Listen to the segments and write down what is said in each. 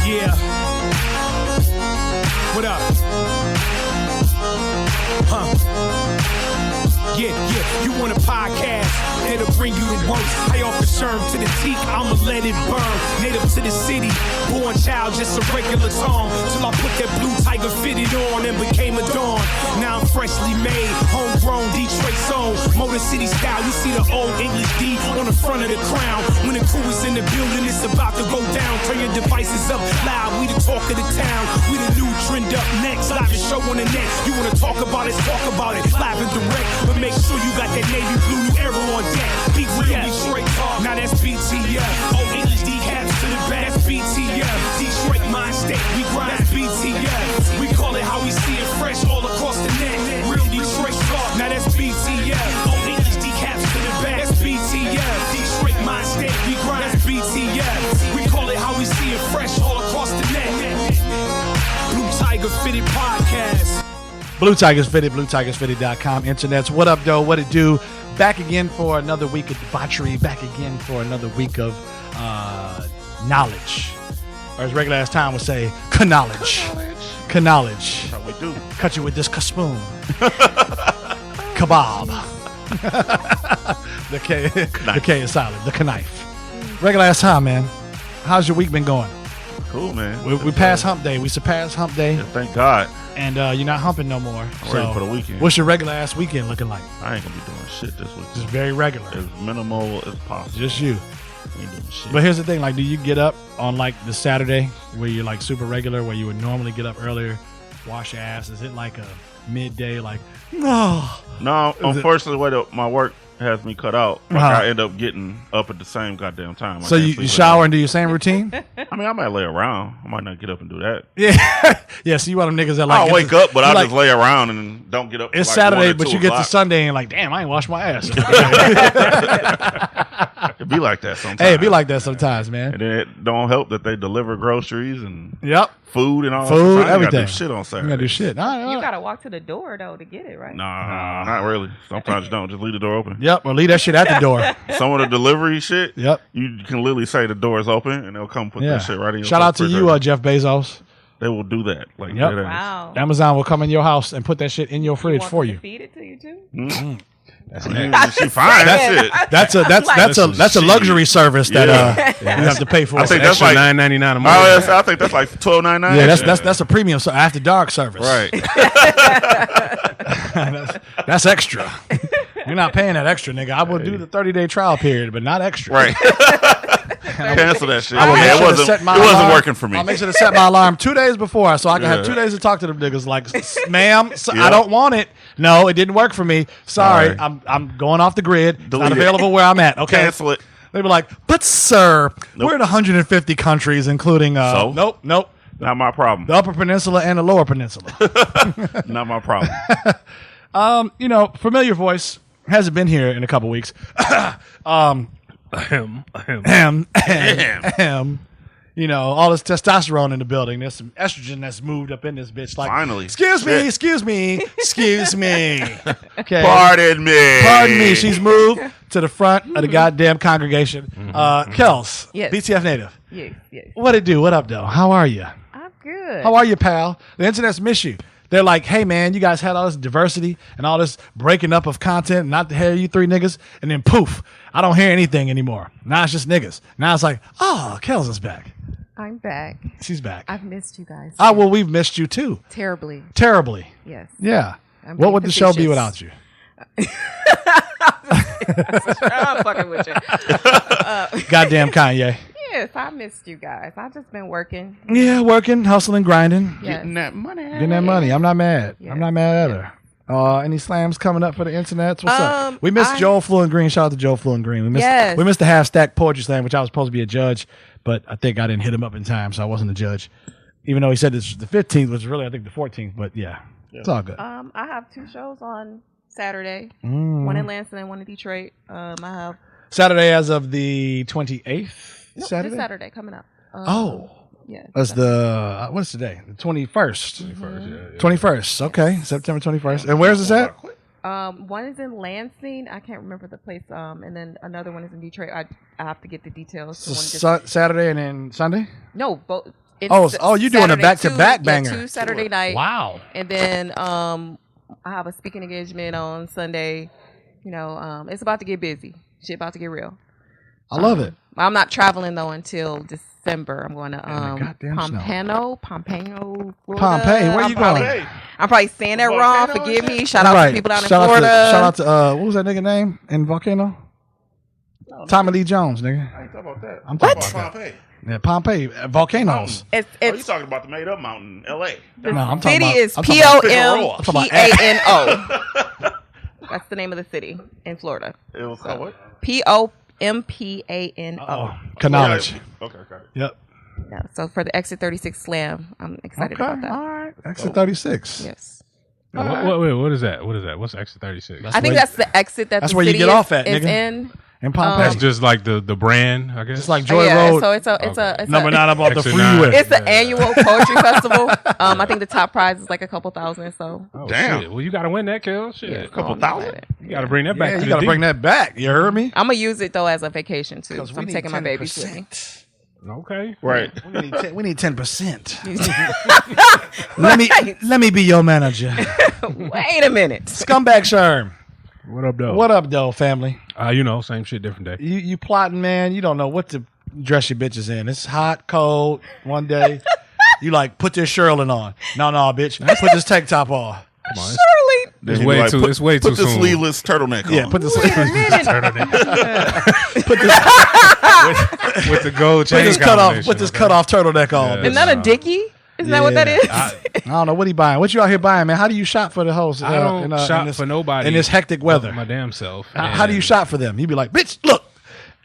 Yeah. What up? Huh? Yeah, you want a podcast that'll bring you the worst. I offer serve to the teak, I'ma let it burn. Native to the city, born child, just a regular song. Till I put that blue tiger fitted on and became a dawn. Now I'm freshly made, homegrown Detroit soul. Motor City style, you see the old English D on the front of the crown. When the crew is in the building, it's about to go down. Turn your devices up loud, we the talk of the town. We the new trend up next, live and show on the net. You wanna talk about it, live and direct. But make sure you got that navy blue new arrow on deck. BTF, Detroit talk, now that's BTF. Oh, English D caps to the back, that's BTF. Detroit mind state, we grind, that's BTF. We call it how we see it fresh all across the net. Real Detroit talk, now that's BTF. Oh, English D caps to the back, that's BTF. Detroit mind state, we grind, that's BTF. We call it how we see it fresh all across the net. Blue Tiger Fitted Podcast. Blue Tigers Fitted, BlueTigersFitted.com. Internets, what up, though? What it do? Back again for another week of debauchery. Back again for another week of knowledge. Or as regular ass time would say, knowledge. Knowledge. That's how we do. Cut you with this spoon. Kebab. The K is silent. The knife. Regular ass time, man. How's your week been going? Cool, man. We passed hump day. We surpassed hump day. Yeah, thank God. And you're not humping no more. I'm ready for the weekend. What's your regular ass weekend looking like? I ain't gonna be doing shit this week. Just very regular. As minimal as possible. Just you. Ain't doing shit. But here's the thing, like, do you get up on like the Saturday where you're like super regular, where you would normally get up earlier, wash your ass? Is it like a midday, like, oh? No, unfortunately, the way that my work has me cut out, like I end up getting up at the same goddamn time. So you shower and do your same routine? I mean, I might lay around. I might not get up and do that. Yeah. Yeah, so you one of them niggas that like... I'll wake up, but I'll just lay around and don't get up. It's like Saturday, but you get to Sunday and like, damn, I ain't washed my ass. It be like that sometimes. Hey, it be like that sometimes, man. And then it don't help that they deliver groceries and food and all that. Food, everything. Gotta do shit on Saturday. You gotta do shit. You gotta walk to the door, though, to get it, right? Nah, not really. Sometimes you don't. Just leave the door open. Yep, or leave that shit at the door. Some of the delivery shit, yep, you can literally say the door is open and they'll come put that shit right in your Shout out to you, Jeff Bezos. They will do that. Like, wow. Amazon will come in your house and put that shit in your fridge for you. Feed it to you too. Mm-hmm. She fine. That's it. That's a luxury service that you have to pay for. I think that's like $9.99 a month. I think that's like $12.99. Yeah, that's a premium. So after dark service, right? that's extra. You're not paying that extra, nigga. I will do the 30-day trial period, but not extra. Right. Cancel that shit. It wasn't working for me. I'll make sure to set my alarm 2 days before so I can have 2 days to talk to them niggas. Like, ma'am, I don't want it. No, it didn't work for me. Sorry, right. I'm going off the grid. It's not available where I'm at. Okay, cancel it. They were like, but sir, we're in 150 countries, including nope. Not my problem. The Upper Peninsula and the Lower Peninsula. Not my problem. Familiar voice. Hasn't been here in a couple weeks. All this testosterone in the building. There's some estrogen that's moved up in this bitch. Like, finally. Excuse me. Okay. Pardon me. She's moved to the front of the goddamn congregation. Kels, yes. BTF native. Yes. What it do? What up, though? How are you? I'm good. How are you, pal? The internet's miss you. They're like, hey, man, you guys had all this diversity and all this breaking up of content, not to hear you three niggas, and then poof, I don't hear anything anymore. Now it's just niggas. Now it's like, oh, Kels is back. I'm back. She's back. I've missed you guys. Oh, well, we've missed you, too. Terribly. Yes. Yeah. What would the show be without you? I'm fucking with you. Goddamn Kanye. Yes, I missed you guys. I've just been working. Yeah, working, hustling, grinding. Yes. Getting that money. I'm not mad. Yes. I'm not mad at her. Any slams coming up for the internets? What's up? We missed Joel Fluent Green. Shout out to Joel Fluent Green. We missed the half stack poetry slam, which I was supposed to be a judge, but I think I didn't hit him up in time, so I wasn't a judge. Even though he said this was the 15th, which is really I think the 14th, but yeah. It's all good. I have 2 shows on Saturday. One in Lansing and one in Detroit. I have Saturday as of the 28th. This Saturday coming up. Yeah. That's what's today? The 21st. 21st. Okay. September 21st. And where's this at? One is in Lansing. I can't remember the place. And then another one is in Detroit. I have to get the details. So Saturday and then Sunday? No, both you're doing a back-to-back banger. 2 Saturday night. Wow. And then I have a speaking engagement on Sunday. You know, it's about to get busy. Shit about to get real. I love it. I'm not traveling though until December. I'm going to Pompano, Florida. Pompeii, where you going? I'm probably saying that wrong. Forgive me. Shout out to people down in Florida. Shout out to what was that nigga name in Volcano? Tommy Lee Jones, nigga. I ain't talking about that. I'm talking about Pompeii. Yeah, Pompeii, volcanoes. You talking about the made-up mountain, L.A.? No, I'm talking about. City is Pompano. That's the name of the city in Florida. It was called what? Pompano. Knowledge. Okay. Yep. Yeah, so for the Exit 36 Slam, I'm excited about that. All right. Exit 36. Yes. Wait, what is that? What is that? What's Exit 36? I think that's the exit that's where you get off at, is nigga. in Pompeii. That's just like the brand, I guess. Just like Joy yeah, Road. So it's a number 9 about the Exit freeway. 9. It's the annual poetry festival. I think the top prize is like a couple thousand. So Oh, Damn. shit. Well, you got to win that, Kel. Shit. A couple thousand. You got to bring that back. Yeah, to you the got to D. bring that back. You heard me? I'm gonna use it though as a vacation too. So I'm we taking my babies with me. Okay. Right. We need 10%. let me be your manager. Wait a minute. Scumbag Sherm. What up, though? What up, though, family? Same shit, different day. You plotting, man. You don't know what to dress your bitches in. It's hot, cold, one day. You like, put this Sherlin on. No, bitch. Put this tank top on. Come on. Surely. It's way too soon. Put the sleeveless turtleneck on. Yeah, put this Wait a minute. with the gold chain. Put this cut off turtleneck on. Isn't that a dickie? Isn't that what that is? I don't know what he buying. What you out here buying, man? How do you shop for the host? I don't shop for nobody in this hectic weather. My damn self. How do you shop for them? You be like, bitch, look,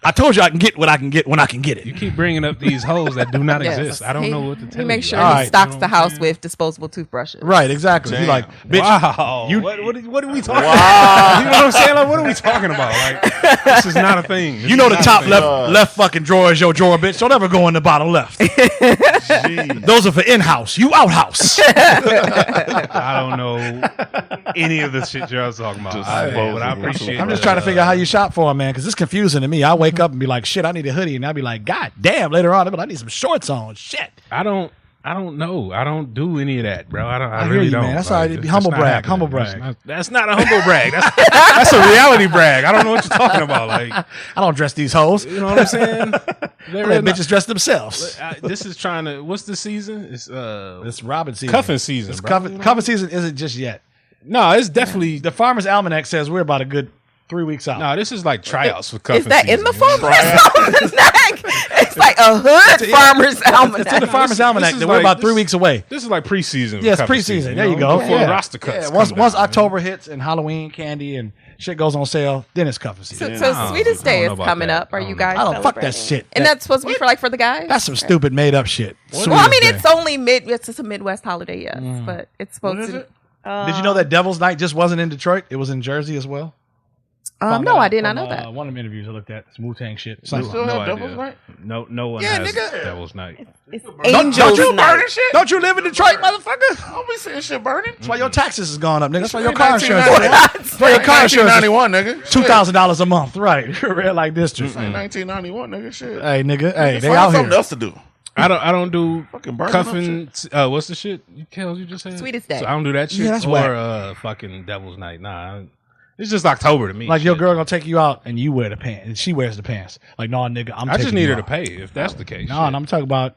I told you I can get what I can get when I can get it. You keep bringing up these hoes that do not Yes. exist. I don't know what to tell you. He makes sure All he right. stocks the house with disposable toothbrushes. Right, exactly. You like, bitch, Wow. you- what are we talking about? You know what I'm saying? Like, what are we talking about? Like, this is not a thing. This you know is the not top a thing. left fucking drawer is your drawer, bitch. Don't ever go in the bottom left. Those are for in-house. You outhouse. I don't know any of the shit y'all talking about. But I appreciate I'm just trying to figure out how you shop for them, man, because it's confusing to me. I wake up and be like, shit, I need a hoodie. And I'll be like, God damn, later on, I'll be like, I need some shorts on. Shit. I don't know. I don't do any of that, bro. I hear really you, don't. man. That's all right. That's Humble not brag. happening. Humble brag. That's not a humble brag. That's a reality brag. I don't know what you're talking about. Like, I don't dress these hoes. you know what I'm saying? Let bitches dress themselves. This is trying to. What's the season? It's Robin season. cuffing season. It's bro. cuffing season isn't just yet. No, it's definitely. The Farmer's Almanac says we're about a good 3 weeks out. No, this is like tryouts for cuffing Is that season. in the Farmer's Almanac? It's like a hood Farmer's Almanac. It's in the Farmer's Almanac is that we're like- about 3 weeks away. This is like preseason. Yes, cuffing preseason. season, There you go. Before Yeah. the roster cuts. Yeah, once come down, October hits and Halloween candy and shit goes on sale, then it's cuffing season. So I Sweetest don't Day know is about coming that. up. Are I you don't guys? I don't fuck that celebrating? shit. And that's supposed to be for the guys. That's some stupid made up shit. Well, I mean, Sweetest it's Day. only it's just a Midwest holiday, yes, but it's supposed to. Did you know that Devil's Night just wasn't in Detroit? It was in Jersey as well. Found No, that I out did not from, know that. One of the interviews I looked at, it's Wu-Tang shit. Still No have idea. Devil's Night? No one Yeah, has nigga. Devil's Night. It's Don't Angels you Night. Burning shit? Don't you live in Detroit, motherfucker? I don't be seeing shit burning. That's why your taxes is going up, nigga. That's why your It's car insurance. 1991. That's why your car insurance is 1991, nigga. $2,000 a month, right? Red light district. It's like 1991, nigga. Shit. Hey, nigga. Hey, they Find out something here. else to do. I don't do Fucking burning cuffing. What's the shit? Kels, you just said Sweetest Day. So I don't do that shit. Yeah, that's or whack. fucking Devil's Night. Nah, it's just October to me. Like your shit. girl gonna take you out and you wear the pants and she wears the pants. Like, no, nigga, I just need her to pay. pay if that's the case. No, shit. and I'm talking about,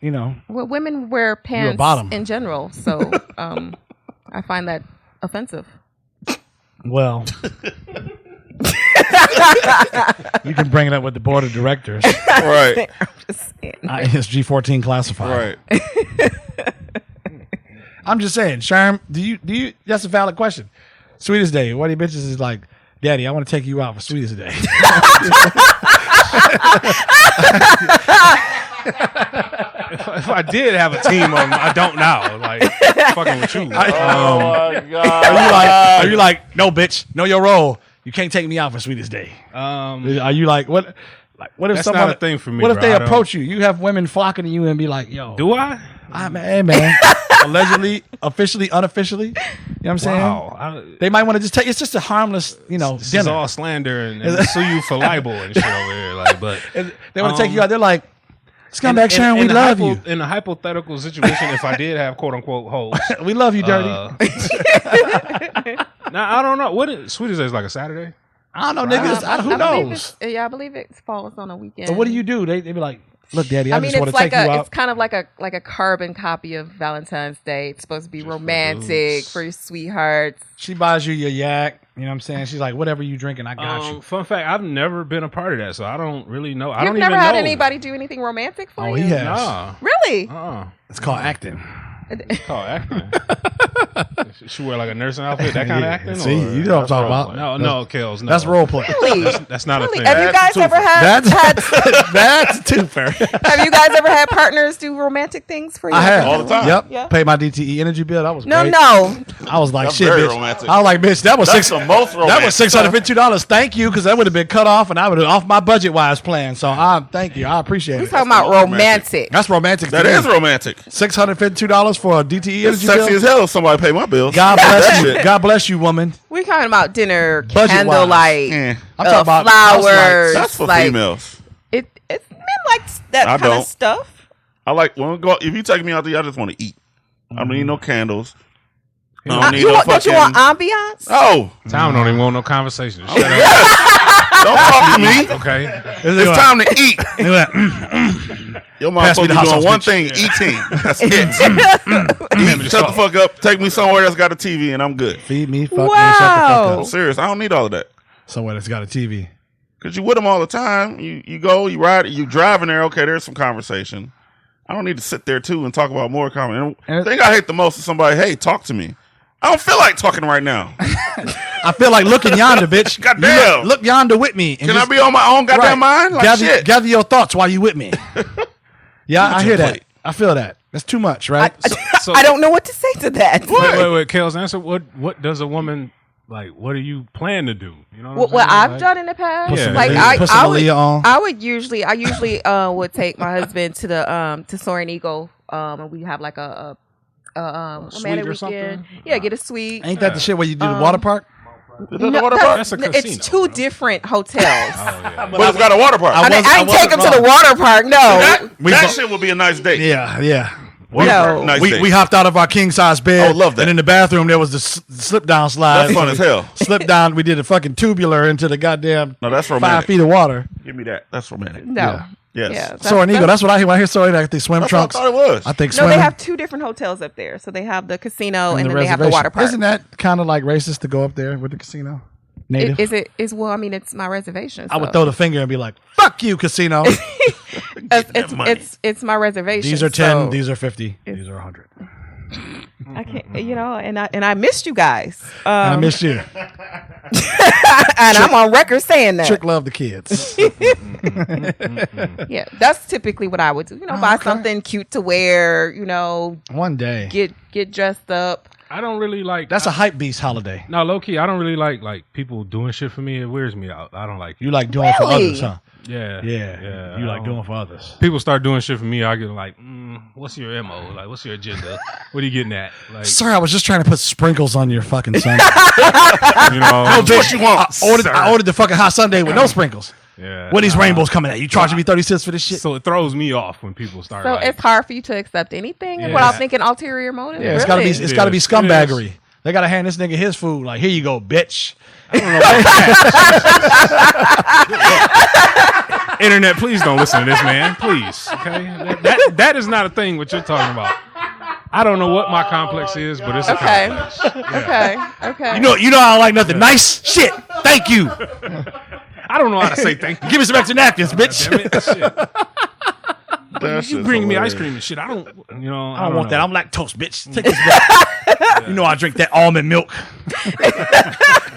Well, women wear pants bottom. in general, so I find that offensive. well, you can bring it up with the board of directors. Right. Just saying. It's G14 classified. Right. I'm just saying, Sharm, do you? That's a valid question. Sweetest Day. One of your bitches is like, Daddy, I want to take you out for Sweetest Day. If I did have a team of them, I don't now. Like fucking with you. Oh my god. Are you like, no, bitch, know your role. You can't take me out for Sweetest Day. Are you like, what? Like, what if That's someone? not a thing for me, What if bro. they I don't- approach you? You have women flocking to you and be like, yo, Do I? hey, man, allegedly, officially, unofficially. You know what I'm saying? Wow. They might want to just take. It's just a harmless, This is dinner. all slander and sue you for libel and shit over here. Like, but They want to take you out. They're like, Scumbag Sharon, we love you. In a hypothetical situation, if I did have quote unquote hoes, we love you, Dirty. Now I don't know. What is Sweet as is like a Saturday? I don't know, niggas. Who knows? I believe it falls on a weekend. So what do you do? They be like, look, Daddy, I just want to like take you out. It's kind of like a carbon copy of Valentine's Day. It's supposed to be romantic for your sweethearts. She buys you your yak. You know what I'm saying? She's like, whatever you drinking, I got you. Fun fact, I've never been a part of that, so I don't really know. You've never had anybody do anything romantic for you? Oh, he has. Nah. Really? It's called acting. It's called acting. She wear like a nursing outfit, that kind of acting? See, you know what I'm talking about. No, Kels, no. That's role play. Really? That's not a thing. Have you guys ever had... That's too fair. Have you guys ever had partners do romantic things for you? I have. All the time. Yep. Yeah. Pay my DTE energy bill. That was No. great. I was like, That's shit, very bitch. romantic. I was like, bitch, that was The most romantic. That was $650. Thank you, because that would have been cut off, and I would have off my budget wise plan. So thank you. I appreciate We're it. talking about romantic. That's romantic. That is romantic. $652 for a DTE It's energy sexy bill. as hell if somebody pay my bills. God bless you. God bless you, woman. We're talking about dinner, Budget-wise. candlelight, I'm talking about flowers. That's for like, females. It's men like that I kind don't. of stuff. I like when we go. If you take me out there, I just want to eat. I don't need no candles. I don't need Don't no you want fucking. ambiance? Oh, Tom don't even want no conversation. Shut up. don't talk to me. Okay. It's time to eat. Your mom Pass me supposed to the be hot doing sauce, one bitch. thing, eating. That's it. Eat, shut the fuck up. Take me somewhere that's got a TV, and I'm good. Feed me, fuck me, shut the Wow. fuck I'm up. serious. I don't need all of that. Somewhere that's got a TV. Cause you with them all the time. You go, you ride, you driving there. Okay, there's some conversation. I don't need to sit there too and talk about more conversation. The thing I hate the most is somebody, hey, talk to me. I don't feel like talking right now. I feel like looking yonder, bitch. Goddamn. Look yonder with me. And Can I be on my own goddamn mind? Like shit. gather your thoughts while you with me. Yeah, I hear that. plate. I feel that. That's too much, right? So, I don't know what to say to that. wait, Kels, answer. What does a woman like? What do you plan to do? You know What I've done in the past, Put some like Malia- put some Malia on. I usually would take my husband to the to Soaring Eagle, and we have like a romantic suite or weekend. something? Yeah, get a suite. Ain't that the shit where you do the water park? Is that the water park? That's a casino. It's two different hotels. But it's got a water park. I ain't take him to the water park. No, that shit would be a nice date. Yeah. Water No. park, nice date. We hopped out of our king size bed. Oh, love that. And in the bathroom there was the slip down slide. That's fun as hell. Slip down. We did a fucking tubular into the goddamn No, that's 5 romantic. feet of water. Give me that. That's romantic. no. Yes. Yeah, Soaring Eagle. That's what I hear. When I hear Soaring Eagle, I think swim That's what I trunks. thought it was. I think No, swimming. they have two different hotels up there. So they have the casino and the then they have the water park. Isn't that kind of like racist to go up there with the casino? Native. Well, I mean, it's my reservation. I would so. throw the finger and be like, "Fuck you, casino." It's my reservation. These are 10. so These are 50. These are 100. I can't, and I missed you guys. I miss you. And I'm on record saying that. Trick love the kids. Yeah, that's typically what I would do. Buy Okay. something cute to wear. One day. Get dressed up. I don't really like. That's a hype beast holiday. No, low key. I don't really like people doing shit for me. It wears me out. I don't like it. You like doing for Really? others, huh? Yeah. Yeah. You I like don't- doing for others. People start doing shit for me. I get like, what's your MO? Like, what's your agenda? What are you getting at? Like, Sir, I was just trying to put sprinkles on your fucking sundae. you know. What you want? I ordered the fucking hot sundae with no sprinkles. Yeah. When these rainbows coming at you, charging me 30 cents for this shit. So it throws me off when people start. So like, it's hard for you to accept anything Yeah. without thinking ulterior motive. Yeah, it's gotta be. Really? It's gotta be It is. scumbaggery. They gotta hand this nigga his food. Like, here you go, bitch. Internet, please don't listen to this man. Please. Okay. That is not a thing what you're talking about. I don't know what my complex is, but it's a Okay. complex. Okay. You know I don't like nothing nice. Shit. Thank you. I don't know how to say thank you. Give me some extra napkins, bitch. Damn it. Shit. That You shit's bring me hilarious. ice cream and shit. I don't I don't want know. that. I'm lactose, bitch. Take this back. You know I drink that almond milk.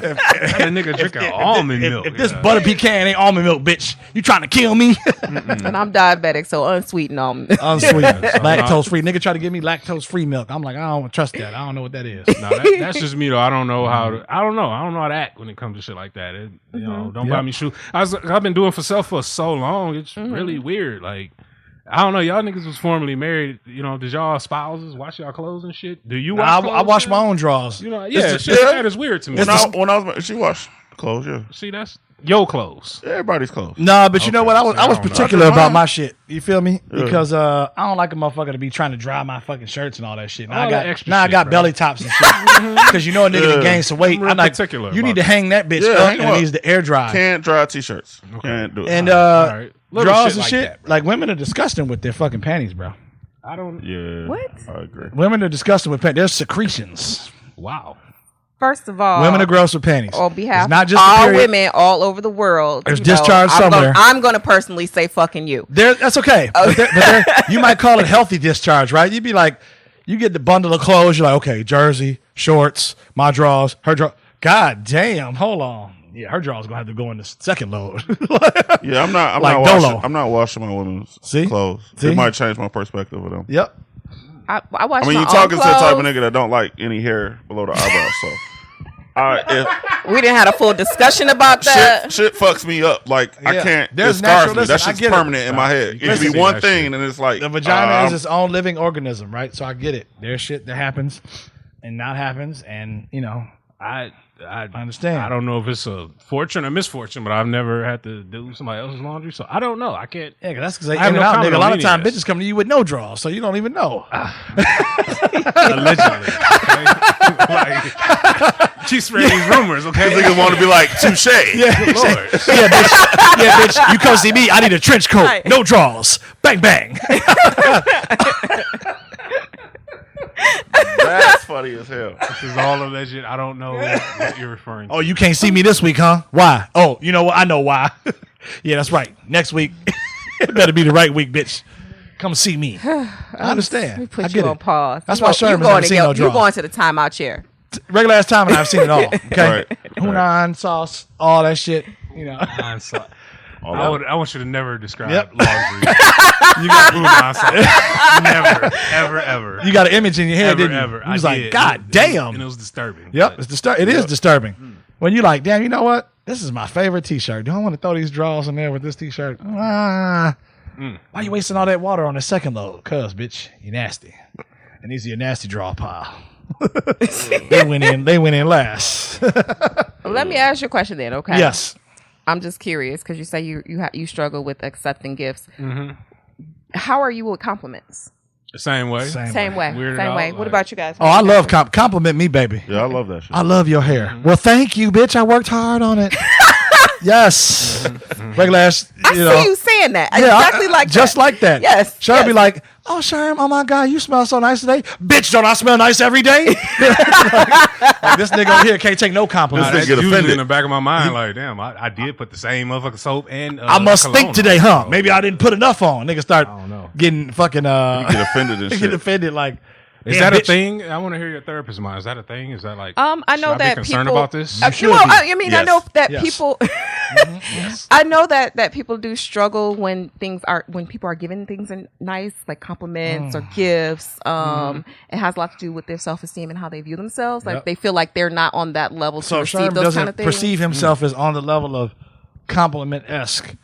That nigga drinking almond milk. If this butter pecan ain't almond milk, bitch, you trying to kill me? And I'm diabetic, so unsweetened almond. Unsweet, lactose free. Nigga try to give me lactose free milk. I'm like, I don't trust that. I don't know what that is. No, that's just me though. I don't know how to. I don't know how to act when it comes to shit like that. Don't buy me shoes. I've been doing for self for so long. It's really weird. Like, I don't know. Y'all niggas was formerly married. Did y'all spouses wash y'all clothes and shit? Do you wash I clothes? wash my own drawers. Yeah, It's shit like that is weird to me. When I was, she washed clothes. Yeah. See, that's your clothes. Everybody's clothes. No, but you know what? I was don't know. particular about my shit. You feel me? Yeah. Because I don't like a motherfucker to be trying to dry my fucking shirts and all that shit. Now All I that got extra I shit, got bro. belly tops and shit. Because you know a nigga that gained some weight. I'm real I'm like, particular you need about to that. hang that bitch Yeah, up hang and up. it needs to air dry. Can't dry t-shirts. Can't do it. And right. Little drawers shit and like shit. that, bro. Like women are disgusting with their fucking panties, bro. I don't. yeah. What? I agree. Women are disgusting with panties. There's secretions. Wow. First of all, Women are gross with panties. on behalf It's not of just the all period. women all over the world. There's you know, discharge somewhere. I'm going to personally say fucking you. That's okay. But you might call it healthy discharge, right? You'd be like, you get the bundle of clothes. You're like, okay, jersey, shorts, my drawers, her draw. God damn, hold on. Yeah, her drawers gonna have to go in the second load. Yeah, I'm not Like washing. Dolo. I'm not washing my women's See? clothes. See? It might change my perspective of them. Yep. I watch I mean, my you're own talking to the type of clothes. nigga that don't like any hair below the eyebrows. So, We didn't have a full discussion about that. shit fucks me up. Like I Yeah. can't. There's It scars natural- me. listen, That I shit's get it. permanent in my head. It could Listen, be one that thing, shit. and it's like The vagina is its own living organism, right? So I get it. There's shit that happens and not happens, and you know, I understand. I don't know if it's a fortune or misfortune, but I've never had to do somebody else's laundry, so I don't know. I can't. Yeah, 'cause that's because they I have in and no out, comment nigga. A on lot of any times, of this. bitches come to you with no drawers, so you don't even know. Allegedly. Okay? Like, she's spreading these rumors, okay? niggas want to be like touche. Yeah, Good Lord. yeah, bitch. You come see me. I need a trench coat, Right. no drawers. Bang bang. That's funny as hell. This is all alleged. I don't know what you're referring to. Oh, you can't see me this week, huh? Why? Oh, you know what? I know why. Yeah, that's right. Next week, it better be the right week, bitch. Come see me. I understand. We put I you get on it. pause. That's You why go- Sherman's you going never to seen go- no You drawers. going to the timeout chair. Regular ass time, and I've seen it all. Okay, Right. Hunan sauce, all that shit. You know, I'm sorry. All I that. want you to never describe Yep. laundry. You got Unan sauce. Never, ever. you got an image in your head, Ever, didn't you? ever. You was I like, did. God And damn. it was disturbing. Yep, but- it's It is disturbing when you like, damn. You know what? This is my favorite T-shirt. Do I want to throw these drawers in there with this T-shirt? Why you wasting all that water on the second load? Cause bitch, you nasty. And these are your nasty draw pile. They went in last. Let me ask you a question then, okay? Yes. I'm just curious because you say you struggle with accepting gifts. Mm-hmm. How are you with compliments? The same way. Same way. Weirded Same out, way. What like- about you guys? Oh, I love compliment me, baby. Yeah, I love that shit. I love your hair. Well, thank you, bitch. I worked hard on it. Yes. Regular ass, I see you saying that. Yeah, Exactly like that. just like that. Yes. Sherm be yes. like, oh, Sherm, oh my God, you smell so nice today. Bitch, don't I smell nice every day? like, this nigga over here can't take no Nah, compliments. that's get usually offended. in the back of my mind. Like, damn, I did put the same motherfucking soap and I must cologne think today, on. huh? So, Maybe I didn't put enough on. Nigga start I don't know. getting fucking You get offended and get shit. offended like, Is damn, that a bitch. thing? I want to hear your therapist's mind. Is that a thing? Is that like? I should know that be concerned people about this. You should well, be. I mean, I Yes. know that Yes. people. I know that people do struggle when people are given things and nice like compliments or gifts. It has a lot to do with their self esteem and how they view themselves. Like Yep. they feel like they're not on that level to So receive Sherm those doesn't kind of things. perceive himself as on the level of compliment-esque.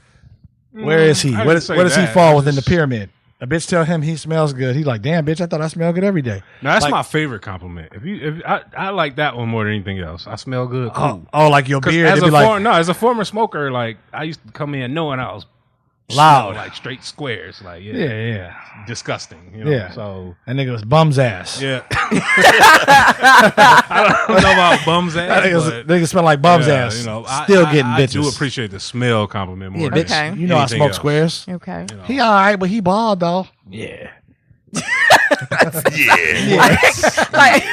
Where is he? I Where didn't say does he that. fall I within the just- pyramid? A bitch tell him he smells good. He's like, damn, bitch, I thought I smelled good every day. No, that's Like- my favorite compliment. If I like that one more than anything else. I smell good. Cool. Oh, like your 'Cause beard. as It'd a be like, as a former smoker, like I used to come in knowing I was Loud. like straight squares. Like yeah. disgusting. You know? Yeah. So That nigga was bum's ass. yeah. I don't know about bums That ass, nigga, but nigga smell like bum's yeah, ass. You know, Still getting I bitches. do appreciate the smell compliment more. Yeah, than bitch. Okay. You know I anything smoke else. squares. Okay. He all right, but he bald though. Yeah. Yeah. Like,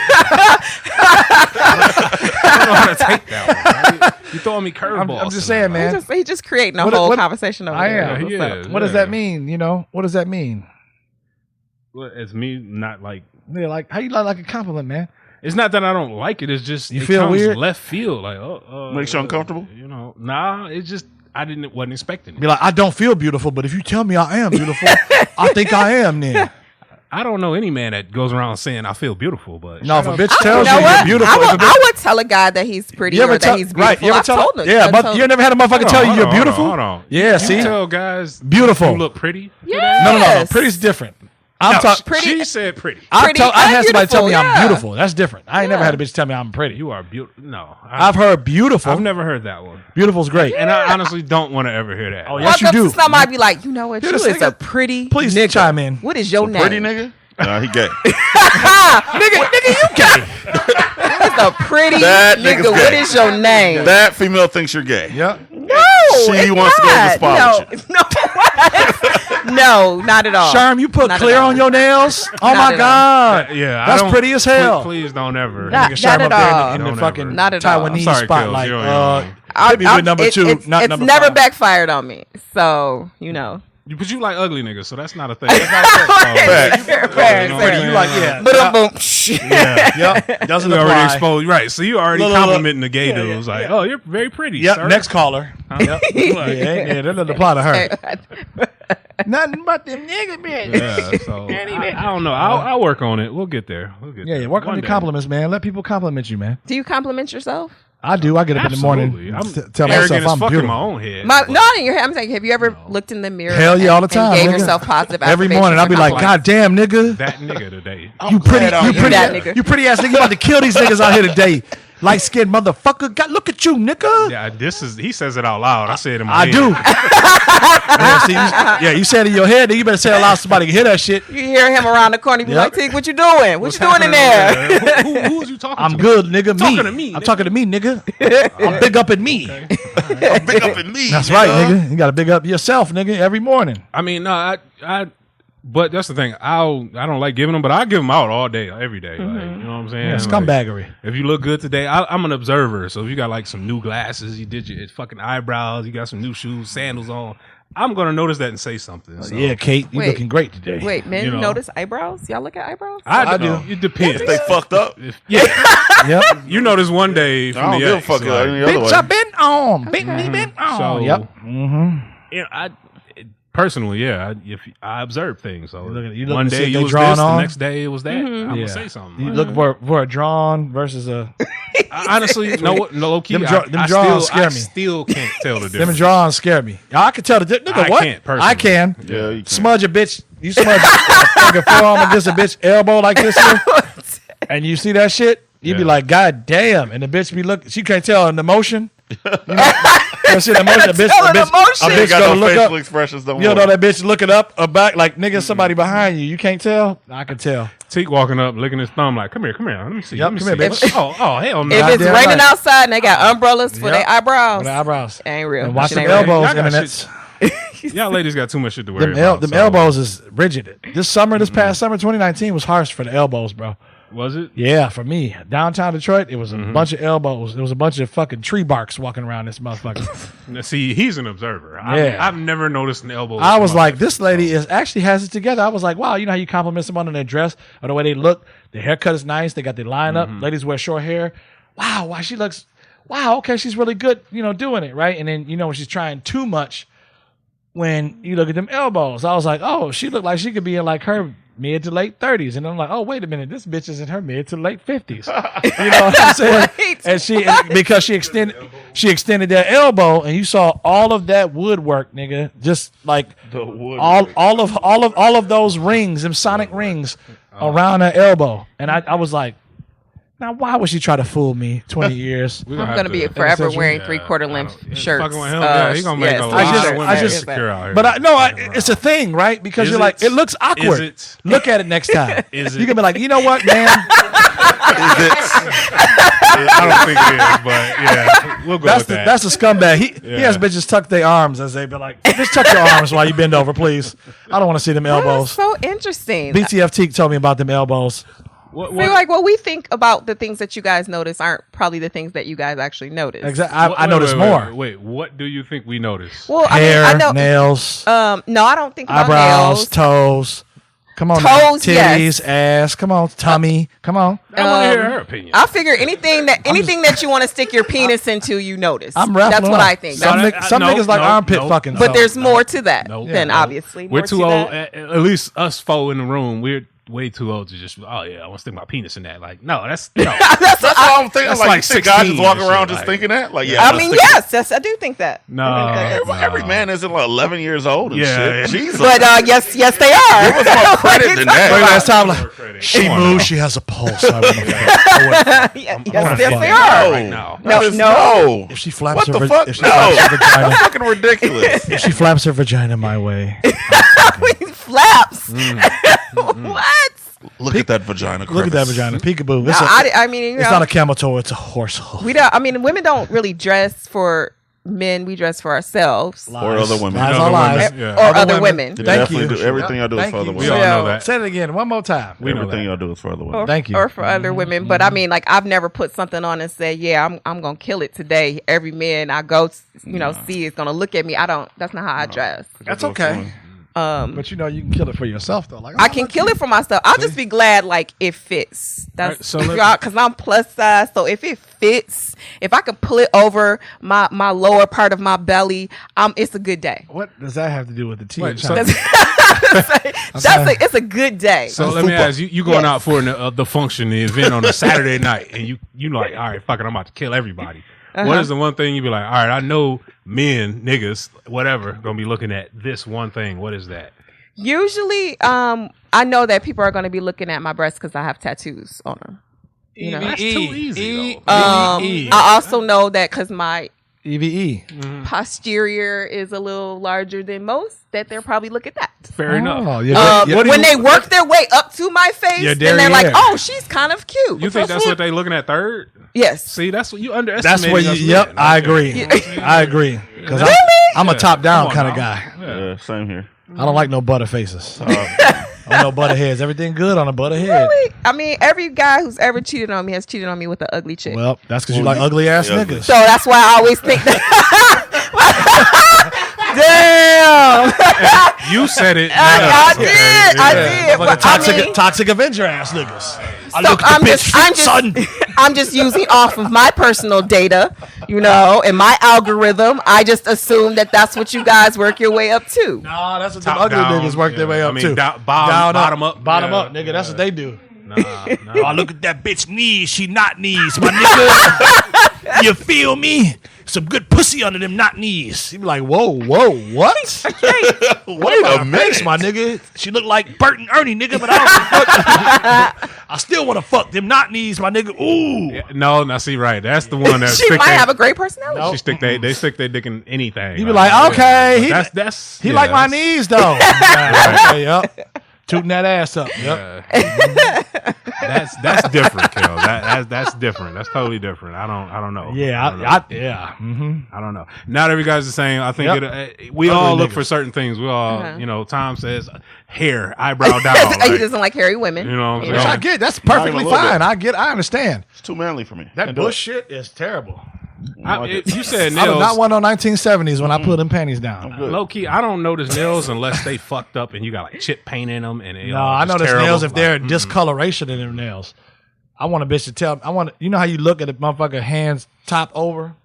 I don't know how to take that one. Right? You throwing me curveballs. I'm just tonight, saying, right? man. he just creating a What- whole what- conversation over I there. am. Yeah, he What's up? is. What does that mean? You know, what does that mean? Well, it's me not like. Yeah, like how you like a compliment, man? It's not that I don't like it. It's just You it feel comes weird? left field. Like Makes you uncomfortable? You know, nah. It's just wasn't expecting Be it. like, I don't feel beautiful, but if you tell me I am beautiful, I think I am then. I don't know any man that goes around saying I feel beautiful, but No, if a bitch You tells know you what? you're beautiful, if a bitch- I would tell a guy that he's pretty or that he's beautiful. You ever I've tell told him. yeah, I've but told you him. never had a motherfucker tell you you're beautiful. Hold on. Yeah, You see, tell guys Beautiful. you look pretty. Yeah. no, Yes. pretty's different. pretty. She said pretty. Pretty I had somebody tell me beautiful, I'm beautiful. That's different. I ain't never Yeah. had a bitch tell me I'm pretty. You are beautiful. No, I've heard beautiful. I've never heard that one, Beautiful's great. and I honestly don't want to ever hear that. Oh, Walk yes, you up do. to somebody, be like, you know what? You this is a nigga- pretty. Please nigga. chime in. What is your name? Pretty nigga? Nah, he gay. nigga, you gay. It's a pretty That nigga. nigga's What gay. is your name? That female thinks you're gay. Yep. No, She it's wants to go to the not. spa with No, not at all. Sherm, you put Not at clear all. on your nails? Oh Not my at all. God. Yeah, I That's don't- pretty as hell. Please don't ever. Not- Nigga Sherm at up there all. in the Don't fucking ever. Not at all. Taiwanese I'm sorry, spotlight. Kills. You don't Hit me with number two, it's, not it's number never 5. backfired on me. So, you know. But you like ugly niggas, so that's not a thing. Fair, fair, You know what fair. I'm You like, yeah. Boom, boom. Yep. Doesn't You already apply. exposed, right? So you already Look. complimenting the gay dudes, like, "Oh, you're very pretty." Yep. sir. Next caller. Yep. Yeah, that doesn't apply to her. Nothing but them nigga bitch. Yeah, so I don't know. I'll work on it. We'll get there. Yeah, work on One your day. compliments, man. Let people compliment you, man. Do you compliment yourself? I do. I get up in the morning, Absolutely. I'm tell arrogant myself as I'm fuck in beautiful. my own head. Not but- in your head. I'm saying, have you ever looked in the mirror? Hell yeah, all the time. And gave nigga. yourself positive Every morning. I'll be like, God damn, nigga. that nigga today. You pretty, glad you I'm pretty, that nigga. you pretty ass nigga. You about to kill these niggas out here today. Light skinned motherfucker. God, look at you, nigga. Yeah, he says it out loud. I say it in my I head. do. You said it in your head, then you better say it loud so somebody can hear that shit. You hear him around the corner, you be Yep. like, Tig, what you doing? What you doing in there? Who was you talking I'm to? good, nigga. Talking to me, I'm nigga. talking to me, nigga. I'm big up in me. Big up in me. That's right, nigga. You got to big up yourself, nigga, every morning. I mean, no, but that's the thing. I don't like giving them, but I give them out all day, every day. Like, you know what I'm saying? Yeah, Like, scumbaggery. if you look good today, I'm an observer. So if you got like some new glasses, you did your fucking eyebrows, you got some new shoes, sandals on, I'm gonna notice that and say something. So, Yeah, Kate, you Wait. looking great today. Wait, men You know. notice eyebrows? Y'all look at eyebrows? I do. do. It depends. They fucked up. Yeah, Yep. you notice one day I from don't the give a ex, fuck like, any other Bitch, way. I been on. Big me been on. So- Yep. you know, personally, yeah, if I observe things, so You look one to see day if you they was drawn this, on. the next day it was that. I'm Yeah. gonna say something. You Like, looking for a drawn versus a honestly, no low key. Them draws scare me. Still can't tell the them difference. drawn scare me. I can tell the nigga I what can't, personally. I can. Yeah, you can. Smudge a bitch. You smudge a fucking forearm against a bitch elbow like this here, and you see that shit. You be Yeah. like, God damn! And the bitch be look. She can't tell an emotion. You know, see the emotion. A bitch, tell a an bitch, emotion. a You bitch got gonna no look facial up. expressions. Don't You worry. know that bitch looking up or back like nigga somebody behind you. You can't tell. I can tell. Teak walking up, licking his thumb, like, "Come here, let me see, Yep, let me come see." here, bitch. Oh, hell no! If it's Goddamn raining right. outside and they got umbrellas for Yep. their eyebrows, With the eyebrows. ain't real. And watch Shit them ain't real. elbows, Y'all got internets. Y'all ladies got too much shit to worry Them, about. them so- elbows is rigid. This past summer, 2019 was harsh for the elbows, bro. Was it? Yeah, for me, downtown Detroit, it was a bunch of elbows. There was a bunch of fucking tree barks walking around this motherfucker. Now, see, he's an observer. Yeah. I've never noticed an elbow. I was like, this lady is actually has it together. I was like, wow, you know how you compliment someone on their dress or the way they look? Their haircut is nice. They got their line up. Ladies wear short hair. Wow, she looks. Wow, okay, she's really good. Doing it right. And then when she's trying too much, when you look at them elbows, I was like, oh, she looked like she could be in like her mid to late 30s. And I'm like, oh, wait a minute, this bitch is in her mid to late 50s. You know what I'm saying? Right. Because she extended that elbow, and you saw all of that woodwork, nigga, just like The wood. all of those rings, them sonic rings around her elbow. And I was like, now why would she try to fool me 20 years? We're I'm have gonna be to- forever Yeah, wearing yeah, 3/4 I length don't- shirts. Fucking with him, yeah, he gonna make a lot I just- of women I just- insecure out here. But it's a thing, right? Because Is you're like, it? it looks awkward. Is it? Look at it next time. Is You it? can be like, you know what, man? Is it? I don't think it is, but yeah, we'll go That's with the that. that's a scumbag. He Yeah. has bitches tuck their arms as they be like, just tuck your arms while you bend over, please. I don't want to see them That's elbows. so interesting. BTFT told me about them elbows. What- I feel like what we think about the things that you guys notice aren't probably the things that you guys actually notice. Exactly. what- I noticed wait, more. Wait, what do you think we notice? Well, Hair, I know. nails, No, I don't think about eyebrows, nails. toes. Come on, now. Toes, titties, yes. ass. Come on, tummy. Come on. I want to hear her opinion. I figure anything that you want to stick your penis into, you notice. I'm raffling That's what off. I think. Some, That's- some No, niggas like no, armpit no. fucking. but so. there's more to that no, than no. obviously. We're more too to old. that. At least us four in the room. We're way too old to just. Oh yeah, I want to stick my penis in that. Like no, that's no. That's what I'm thinking. That's Like, like you think guys just 16 walking and around shit, just like- thinking that? Like, yeah. I mean, yes, I do think that. No, Every man isn't like 11 years old and Yeah, shit. yeah. Jesus. But yes, they are. Give us more credit than that. Wait, last time, like, credit. she Come on moves, now. she has a pulse. I wanna fuck. Yes, fuck. they are. Right now. No. If she flaps What her, the fuck? if she No. flaps her That's vagina, fucking ridiculous. if she flaps her vagina my way, Flaps. What? Look at that vagina. look at that crevice. vagina, peekaboo. No, It's, I mean, you it's know, not a camel toe, it's a horse hole. we don't. I mean, women don't really dress for men. We dress for ourselves Or other women. Lies Other are lies. women, yeah. or other women. You Thank definitely you. do. Everything y'all do is Thank for other you. We women. all know that. Say it again, one more time. We know Everything that. y'all do is for other women. Thank you. Or for other women, but I mean, like I've never put something on and said, "Yeah, I'm gonna kill it today." Every man I go, see is gonna look at me. I don't. That's not how I dress. That's okay. But you know, you can kill it for yourself though. Like I can kill it for myself. I'll just be glad like it fits. That's Right, so let- because I'm plus size. So if it fits, if I can pull it over my lower part of my belly, it's a good day. What does that have to do with the tea? Wait, and so- China? It's a good day. So let me ask you: you going Yes. out for the function, the event on a Saturday night, and you like, all right, fuck it, I'm about to kill everybody. What is the one thing you be like? All right, I know men, niggas, whatever, gonna be looking at this one thing. What is that? Usually, I know that people are going to be looking at my breasts because I have tattoos on them. You know? That's too easy. though. I also know that because my EVE. posterior is a little larger than most, that they're probably look at that. Fair enough. Oh, yeah. When they work their way up to my face, Your then they're like, derriere. "Oh, she's kind of cute." You think that's what they looking at third? Yes. See, that's what you underestimate. That's where you. Yep, I agree. I agree. Because I'm a top down kind of guy. Yeah, same here. I don't like no butter faces. I don't know butter heads. Everything good on a butter head. Really? I mean, every guy who's ever cheated on me has cheated on me with an ugly chick. Well, that's because you like ugly ass Yeah. niggas. So that's why I always think that. Damn. You said it. I did. I did. Like But toxic, I mean, toxic Avenger ass niggas. I so look at the bitch feet, son. I'm just using off of my personal data, and my algorithm. I just assume that that's what you guys work your way up to. Nah, that's what the Top ugly down, niggas work their way yeah. up I mean, too. bottom up. Bottom Yeah, up, nigga. That's what they do. Nah. Oh, I look at that bitch knees. She not knees, my nigga. You feel me? Some good pussy under them not knees. You be like, whoa, what? Wait a minute, my nigga. She look like Bert and Ernie, nigga, but I don't fuck. I still want to fuck them not knees, my nigga. Ooh. Yeah, no, now see, right. That's the one that She might have a great personality. they stick their dick in anything. You be like, okay, But that's he yeah, like my that's- knees though. Yeah, okay, yep. Tooting that ass up. Yep. That's different, Kel. That's different. That's totally different. I don't know. Yeah, I don't know. Mm-hmm. I don't know. Not every guy's the same. I think we Ugly all look niggas. for certain things. We all, Uh-huh. Tom says hair, eyebrow down. He like, doesn't like hairy women. You know what I'm Which saying? I get. That's Not even perfectly a little fine. bit. I understand. It's too manly for me. That Can't do it. bush shit is terrible. You said I was nails. not one on 1970s when I put them panties down. Good. Low key, I don't notice nails unless they fucked up and you got like chip paint in them. And No, I notice nails if they're discoloration in their nails. I want a bitch to tell. You know how you look at a motherfucker hands top over.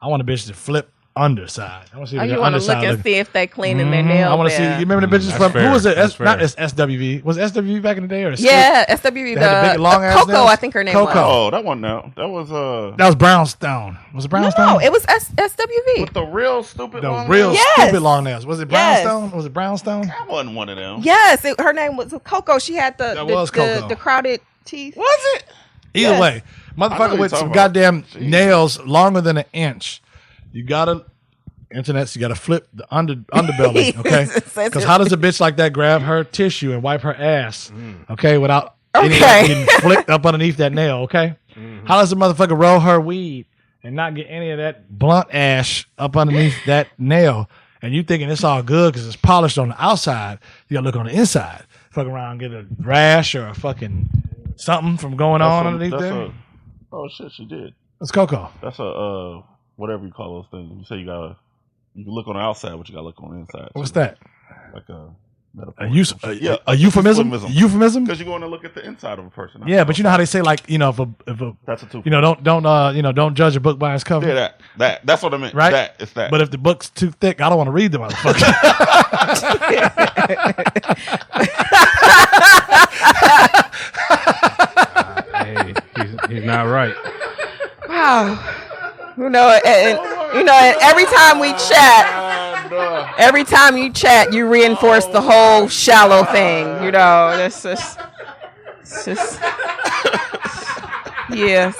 I want a bitch to flip underside. I want to see Oh, what you the want to underside look and look. see if they cleaning their nails. I want to see. You remember the bitches That's from fair. who was it? That's Not fair. SWV. Was it SWV back in the day or the Yeah, SWV. They had the big, long-ass Coco, nails? I think her name Coco. was. Oh, that one now. That was That was Brownstone. Was it Brownstone? No, it was SWV. with the real stupid the long real nails? Yes. stupid long nails. Was it Yes. Brownstone? Was it Brownstone? That wasn't one of them. Yes, her name was Coco. She had That was Coco. the crowded teeth. Was it? Either Yes. way, I know motherfucker what with you're some talking about. goddamn Jeez. nails longer than an inch. You gotta internets. You gotta flip the underbelly, okay? Because how does a bitch like that grab her tissue and wipe her ass, okay, without any of that Okay. getting flicked up underneath that nail, okay? How does a motherfucker roll her weed and not get any of that blunt ash up underneath that nail? And you thinking it's all good because it's polished on the outside? You gotta look on the inside. Fuck around, and get a rash or a fucking something from going on underneath there. Oh shit, she did. It's Coco. That's a whatever you call those things. You say you can look on the outside, but you gotta look on the inside. What's too. that? Like a metaphor. A euphemism? Euphemism? Because you're going to look at the inside of a person. not Yeah, the but you know how outside. they say like if a That's a two. don't judge a book by its cover. Yeah, that's what I meant. Right? It's that. But if the book's too thick, I don't want to read the motherfucker. You know, and every time we chat, every time you chat, you reinforce the whole shallow thing. You know, it's just yes.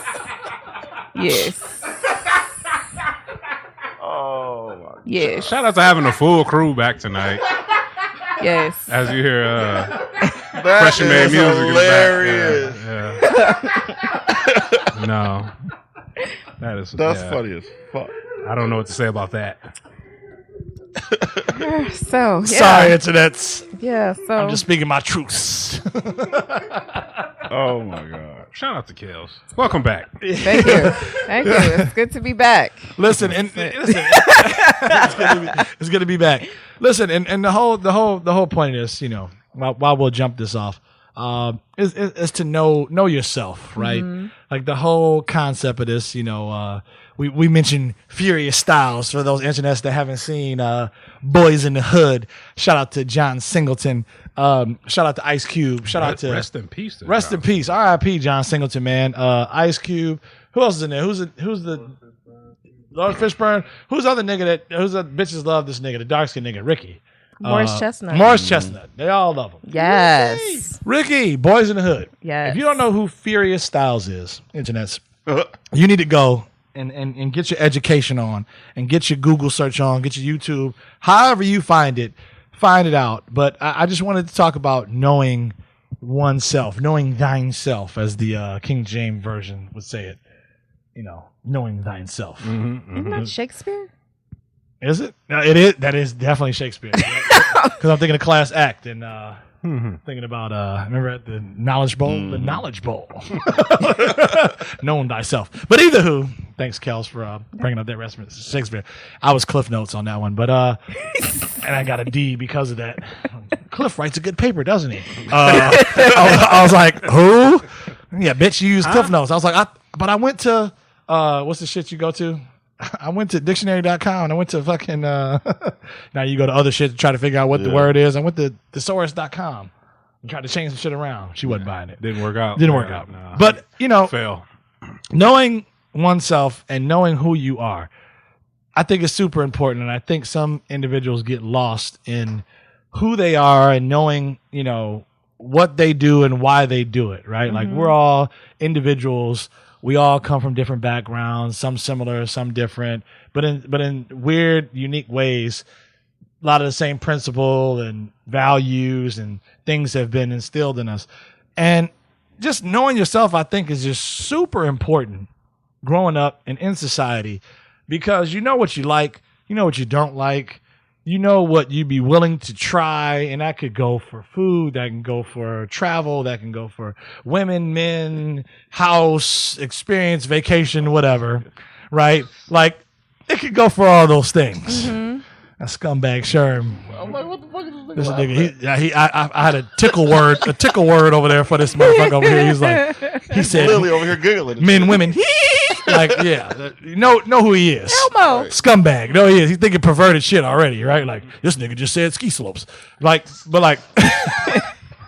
Oh my God. Yes. Shout out to having a full crew back tonight. Yes. As you hear That freshman made is music hilarious. Yeah. No. That's funny as fuck. I don't know what to say about that. So yeah. Sorry, internets. Yeah. So I'm just speaking my truths. Oh my God. Shout out to Kels. Welcome back. Thank you. It's good to be back. Listen, it's good to be back. Listen, and the whole point of this, while we'll jump this off, is to know yourself, right? Mm-hmm. Like the whole concept of this, we mentioned Furious Styles for those internets that haven't seen Boys in the Hood. Shout out to John Singleton. Shout out to Ice Cube. Shout out to rest in peace. Rest in peace. R.I.P. John Singleton, man. Ice Cube. Who else is in there? Who's the Lord Fishburne? Who's the other nigga who's the bitches love this nigga? The dark skinned nigga, Ricky. Morris Chestnut. Morris Chestnut. They all love him. Yes. Ricky, Boys in the Hood. Yes. If you don't know who Furious Styles is, internets, you need to go and get your education on and get your Google search on, get your YouTube. However you find it out. But I just wanted to talk about knowing oneself, knowing thine self, as the King James Version would say it. Knowing thine self. Isn't that Shakespeare? Is it? No, it is. That is definitely Shakespeare. Because I'm thinking of Class Act and thinking about remember at the Knowledge Bowl, the Knowledge Bowl, knowing thyself. But either who, thanks Kels for bringing up that reference to Shakespeare. I was Cliff Notes on that one, but and I got a D because of that. Cliff writes a good paper, doesn't he? I was like, who? Yeah, bitch, you use Cliff Notes. I was like, but I went to what's the shit you go to? I went to dictionary.com and I went to fucking now you go to other shit to try to figure out what the word is. I went to thesaurus.com and tried to change some shit around. She wasn't buying it. Didn't work out. Nah. But fail. Knowing oneself and knowing who you are, I think is super important. And I think some individuals get lost in who they are and knowing, what they do and why they do it, right? Mm-hmm. Like we're all individuals. We all come from different backgrounds, some similar, some different, but in weird, unique ways. A lot of the same principle and values and things have been instilled in us. And just knowing yourself, I think, is just super important growing up and in society, because you know what you like, you know what you don't like, you know what you'd be willing to try, and that could go for food, that can go for travel, that can go for women, men, house, experience, vacation, whatever, right? Like, it could go for all those things. Mm-hmm. That scumbag Sherm. I'm like, what the fuck is this nigga? I had a tickle word over there for this motherfucker over here. He said, Lily over here giggling. Men, women. Like, yeah, know who he is. Elmo. Scumbag. No, he is. He's thinking perverted shit already, right? Like, this nigga just said ski slopes. Like, but like,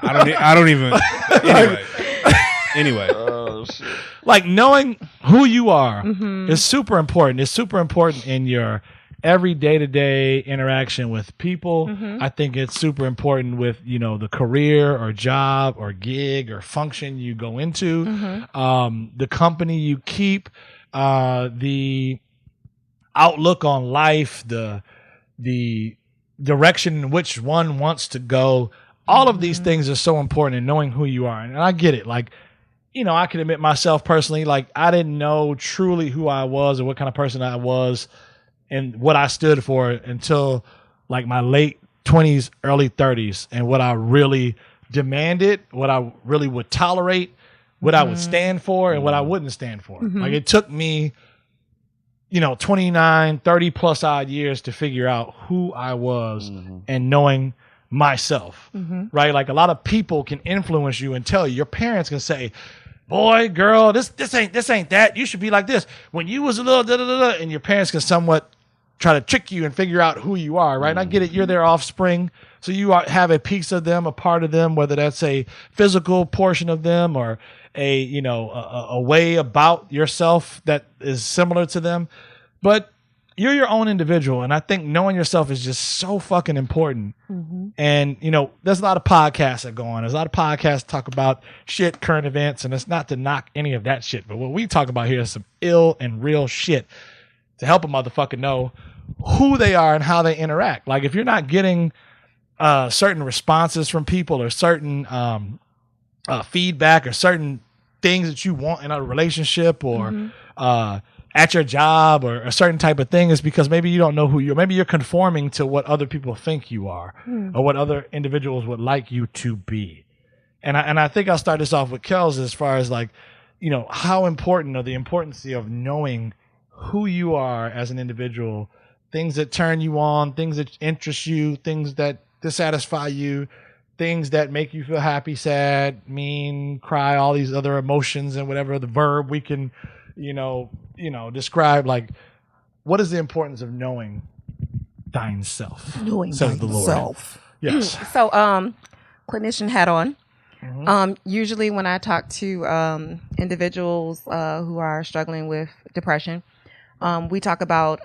I don't even. Anyway. Oh shit. Like, knowing who you are is super important. It's super important in your every day-to-day interaction with people. I think it's super important with, the career or job or gig or function you go into, the company you keep, the outlook on life, the direction in which one wants to go. All of these things are so important in knowing who you are. And I get it. Like, I can admit myself personally, like, I didn't know truly who I was or what kind of person I was and what I stood for until like my late 20s, early 30s, and what I really demanded, what I really would tolerate, what I would stand for, and what I wouldn't stand for. Like, it took me, 29, 30 plus odd years to figure out who I was and knowing myself, right? Like, a lot of people can influence you and tell you. Your parents can say, boy, girl, this ain't that. You should be like this. When you was a little da-da-da-da, and your parents can somewhat try to trick you and figure out who you are, right? And I get it. You're their offspring. So you have a piece of them, a part of them, whether that's a physical portion of them or a way about yourself that is similar to them. But you're your own individual, and I think knowing yourself is just so fucking important. Mm-hmm. And, you know, there's a lot of podcasts that go on. There's a lot of podcasts that talk about shit, current events, and it's not to knock any of that shit. But what we talk about here is some ill and real shit to help a motherfucker know who they are and how they interact. Like, if you're not getting certain responses from people or certain feedback or certain things that you want in a relationship or at your job or a certain type of thing, is because maybe you don't know who you are. Maybe you're conforming to what other people think you are or what other individuals would like you to be. And I think I'll start this off with Kels as far as, like, you know, how important, or the importance of knowing who you are as an individual, things that turn you on, things that interest you, things that dissatisfy you, things that make you feel happy, sad, mean, cry, all these other emotions and whatever the verb we can, you know, describe. Like, what is the importance of knowing thine self? Knowing says the Lord. Self. Yes. So, clinician hat on. Usually when I talk to individuals who are struggling with depression, we talk about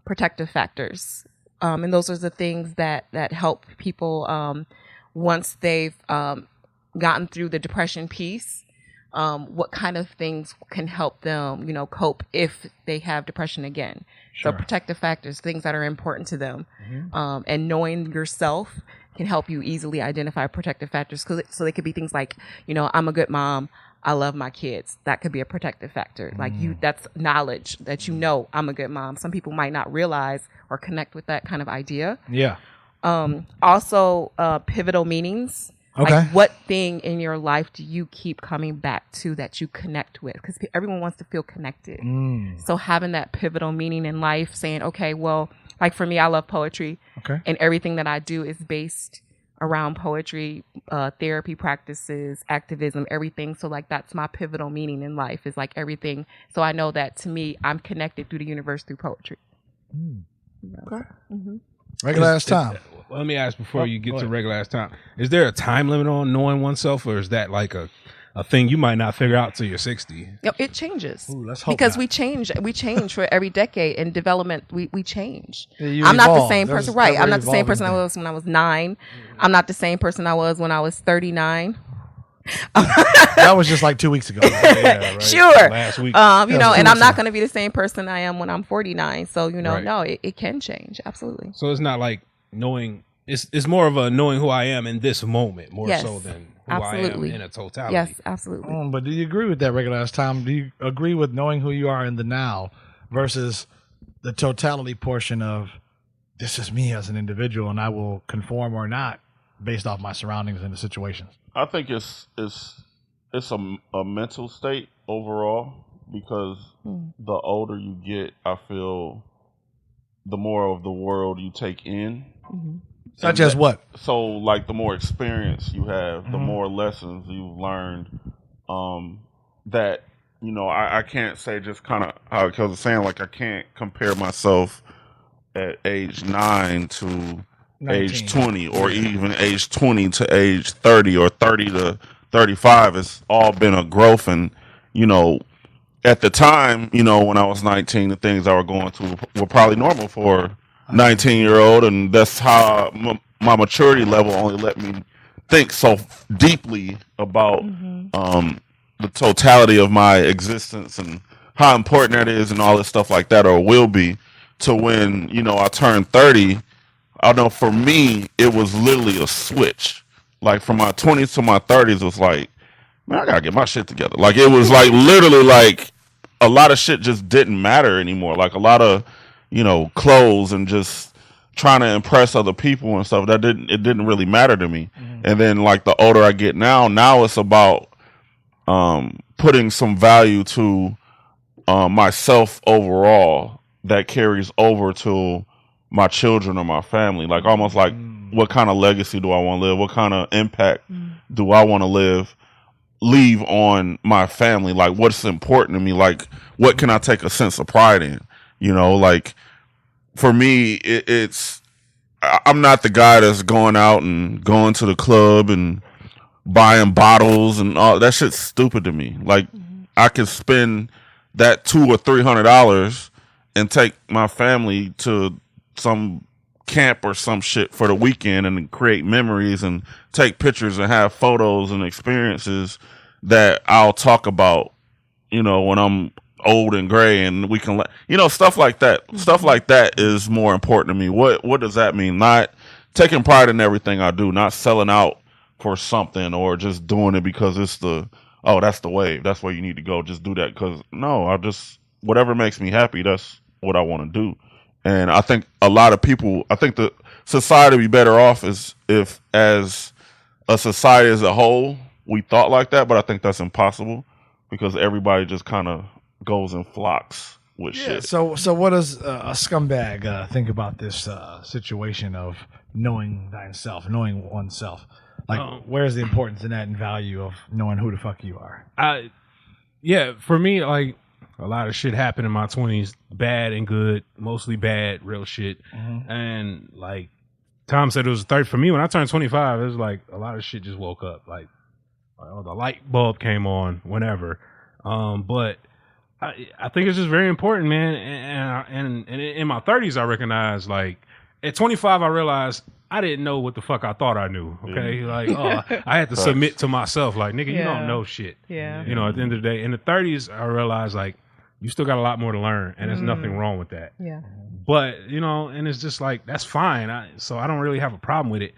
protective factors. And those are the things that help people once they've gotten through the depression piece. What kind of things can help them, you know, cope if they have depression again. Sure. So protective factors, things that are important to them. And knowing yourself can help you easily identify protective factors. So they could be things like, you know, I'm a good mom, I love my kids. That could be a protective factor. Like, that's knowledge that, you know, I'm a good mom. Some people might not realize or connect with that kind of idea. Yeah. Also, pivotal meanings. Okay. Like, what thing in your life do you keep coming back to that you connect with? Because everyone wants to feel connected. So having that pivotal meaning in life, saying, okay, well, like for me, I love poetry. Okay. And everything that I do is based around poetry, therapy practices, activism, everything. So, like, that's my pivotal meaning in life, is like everything. So I know that, to me, I'm connected through the universe through poetry. Okay. Regular ass time. Let me ask before you get to regular ass time. Is there a time limit on knowing oneself, or is that like a thing you might not figure out till you're 60? It changes. Ooh, let's hope because not. we change for every decade. In development, we change. Yeah, I'm not the evolve. same person, right? I'm not the same person I was when I was 9. I'm not the same person I was when I was 39. That was just like 2 weeks ago. Yeah, right. Sure. Last week. You know, and I'm not going to be the same person I am when I'm 49. So, you know, no, it can change. Absolutely. So it's not like knowing, it's more of a knowing who I am in this moment, more so than who I am in a totality. Yes, absolutely. But do you agree with that, regular ass time? Do you agree with knowing who you are in the now versus the totality portion of, this is me as an individual and I will conform or not based off my surroundings and the situations? I think it's a mental state overall, because the older you get, I feel the more of the world you take in. Such as what? So, like, the more experience you have, the more lessons you've learned. That, you know, I can't say, just kind of how I was saying, like, I can't compare myself at age 9 to 19. Age 20, or even age 20 to age 30, or 30 to 35. It's all been a growth. And, you know, at the time, you know, when I was 19, the things I were going through were probably normal for a 19-year-old. And that's how my maturity level only let me think so deeply about the totality of my existence and how important that is and all this stuff like that, or will be, to when, you know, I turned 30. I know for me, it was literally a switch. Like, from my 20s to my 30s, it was like, man, I gotta get my shit together. Like, it was like literally like a lot of shit just didn't matter anymore. Like, a lot of, you know, clothes and just trying to impress other people and stuff, it didn't really matter to me. And then, like, the older I get now it's about putting some value to myself overall that carries over to my children or my family. Like, almost like, what kind of legacy do I want to live? What kind of impact do I want to leave on my family? Like, what's important to me? Like, what can I take a sense of pride in? You know, like, for me, I'm not the guy that's going out and going to the club and buying bottles and all that shit's stupid to me. Like, I could spend that $200 or $300 and take my family to some camp or some shit for the weekend and create memories and take pictures and have photos and experiences that I'll talk about, you know, when I'm old and gray, and we can, you know, stuff like that. Mm-hmm. Stuff like that is more important to me. What does that mean? Not taking pride in everything I do, not selling out for something or just doing it because it's that's the wave. That's where you need to go. Just do that. Cause no, whatever makes me happy, that's what I want to do. And I think a lot of people, I think the society would be better off if as a society as a whole, we thought like that, but I think that's impossible because everybody just kind of goes in flocks with shit. So what does a scumbag think about this situation of knowing thyself, knowing oneself? Like, where's the importance in that and value of knowing who the fuck you are? For me, like, a lot of shit happened in my 20s, bad and good, mostly bad, real shit. Mm-hmm. And like Tom said, it was 30. For me, when I turned 25, it was like a lot of shit just woke up. Like, the light bulb came on whenever. But I think it's just very important, man. And in my 30s, I recognized, like, at 25, I realized I didn't know what the fuck I thought I knew. Okay, like, I had to submit to myself, like, nigga, you don't know shit. Yeah, you know, at the end of the day, in the 30s, I realized, like, you still got a lot more to learn, and there's nothing wrong with that. Yeah, but you know, and it's just like that's fine. So I don't really have a problem with it.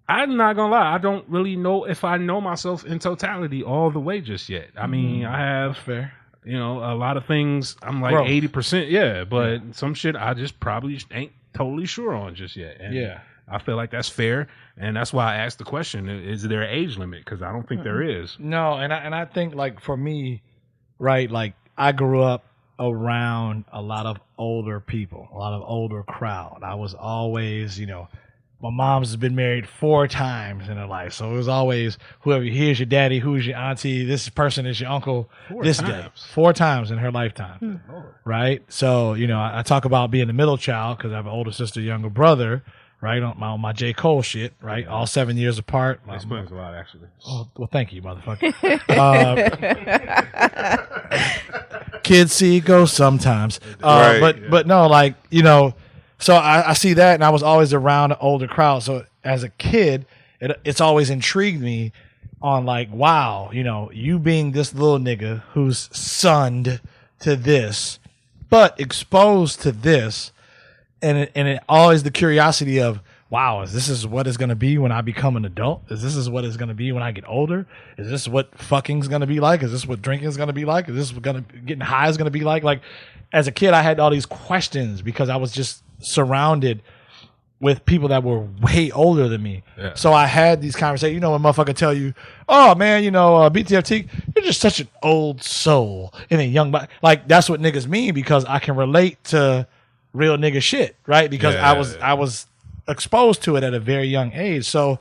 I'm not gonna lie, I don't really know if I know myself in totality all the way just yet. I mean, I have fair. You know, a lot of things I'm like 80%, but some shit I just probably ain't totally sure on just yet. And I feel like that's fair, and that's why I asked the question: is there an age limit? Because I don't think there is. No, and I think, like, for me, right, like, I grew up around a lot of older people, a lot of older crowd. I was always, you know, my mom's been married 4 times in her life, so it was always whoever. Here's your daddy, who's your auntie, this person is your uncle. 4 times in her lifetime, right? So, you know, I talk about being the middle child because I have an older sister, younger brother. Right, on my J. Cole shit, right? All 7 years apart. That explains a lot, actually. Oh, well, thank you, motherfucker. Kids see ghosts sometimes. But no, like, you know, so I see that, and I was always around an older crowd. So as a kid, it's always intrigued me on, like, wow, you know, you being this little nigga who's sunned to this, but exposed to this. And it always the curiosity of, wow, is this what it's going to be when I become an adult? Is this what it's going to be when I get older? Is this what fucking's going to be like? Is this what drinking's going to be like? Is this what getting high is going to be like? Like, as a kid, I had all these questions because I was just surrounded with people that were way older than me. Yeah. So I had these conversations. You know, when motherfucker tell you, oh, man, you know, BTFT, you're just such an old soul in a young body. Like, that's what niggas mean because I can relate to real nigga shit, right? Because I was exposed to it at a very young age. So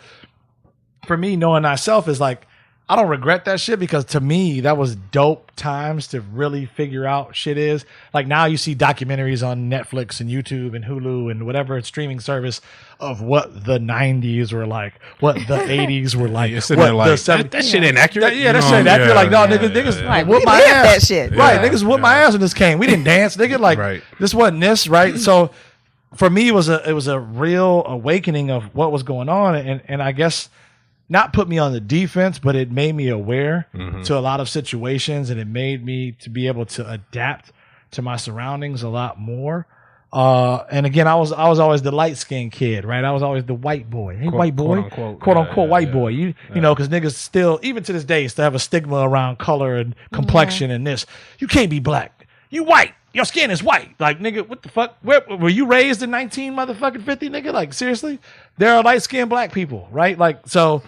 for me, knowing thyself is like, I don't regret that shit because to me, that was dope times to really figure out shit is. Like, now you see documentaries on Netflix and YouTube and Hulu and whatever streaming service of what the 90s were like, what the 80s were like, what the 70s. That shit ain't accurate. Yeah, that shit ain't accurate. Like, no, niggas like, whoop my ass. That shit. Right, niggas whoop my ass when this came. We didn't dance. Nigga, like, this wasn't this, right? So for me, it was a real awakening of what was going on. And I guess not put me on the defense, but it made me aware to a lot of situations, and it made me to be able to adapt to my surroundings a lot more. And again, I was always the light skinned kid, right? I was always the white boy. Hey, white boy, quote unquote white boy. You know, because niggas still, even to this day, still have a stigma around color and complexion and this. You can't be black. You white. Your skin is white. Like, nigga, what the fuck? Where were you raised in 1950, nigga? Like, seriously? There are light skinned black people, right? Like, so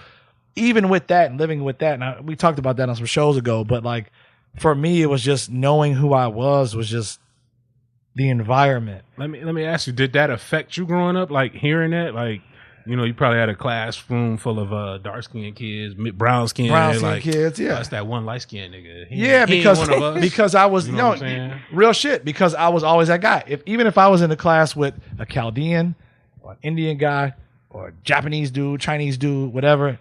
even with that and living with that, and we talked about that on some shows ago, but like, for me, it was just knowing who I was just the environment. Let me ask you, did that affect you growing up? Like, hearing that, like, you know, you probably had a classroom full of dark skinned kids, brown skinned kids. Yeah, that's that one light skinned nigga. Because I was, you know, real shit. Because I was always that guy. Even if I was in a class with a Chaldean or an Indian guy or a Japanese dude, Chinese dude, whatever,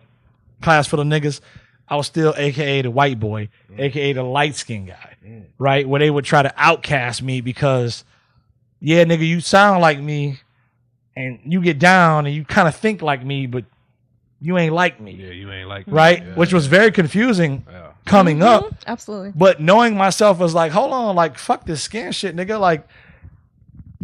class full of niggas, I was still AKA the white boy, AKA the light skinned guy, right? Where they would try to outcast me because yeah, nigga, you sound like me, and you get down and you kind of think like me, but you ain't like me. Yeah, you ain't like me. Right? Yeah. Which was very confusing coming up. Absolutely. But knowing myself was like, hold on, like, fuck this skin shit, nigga. Like,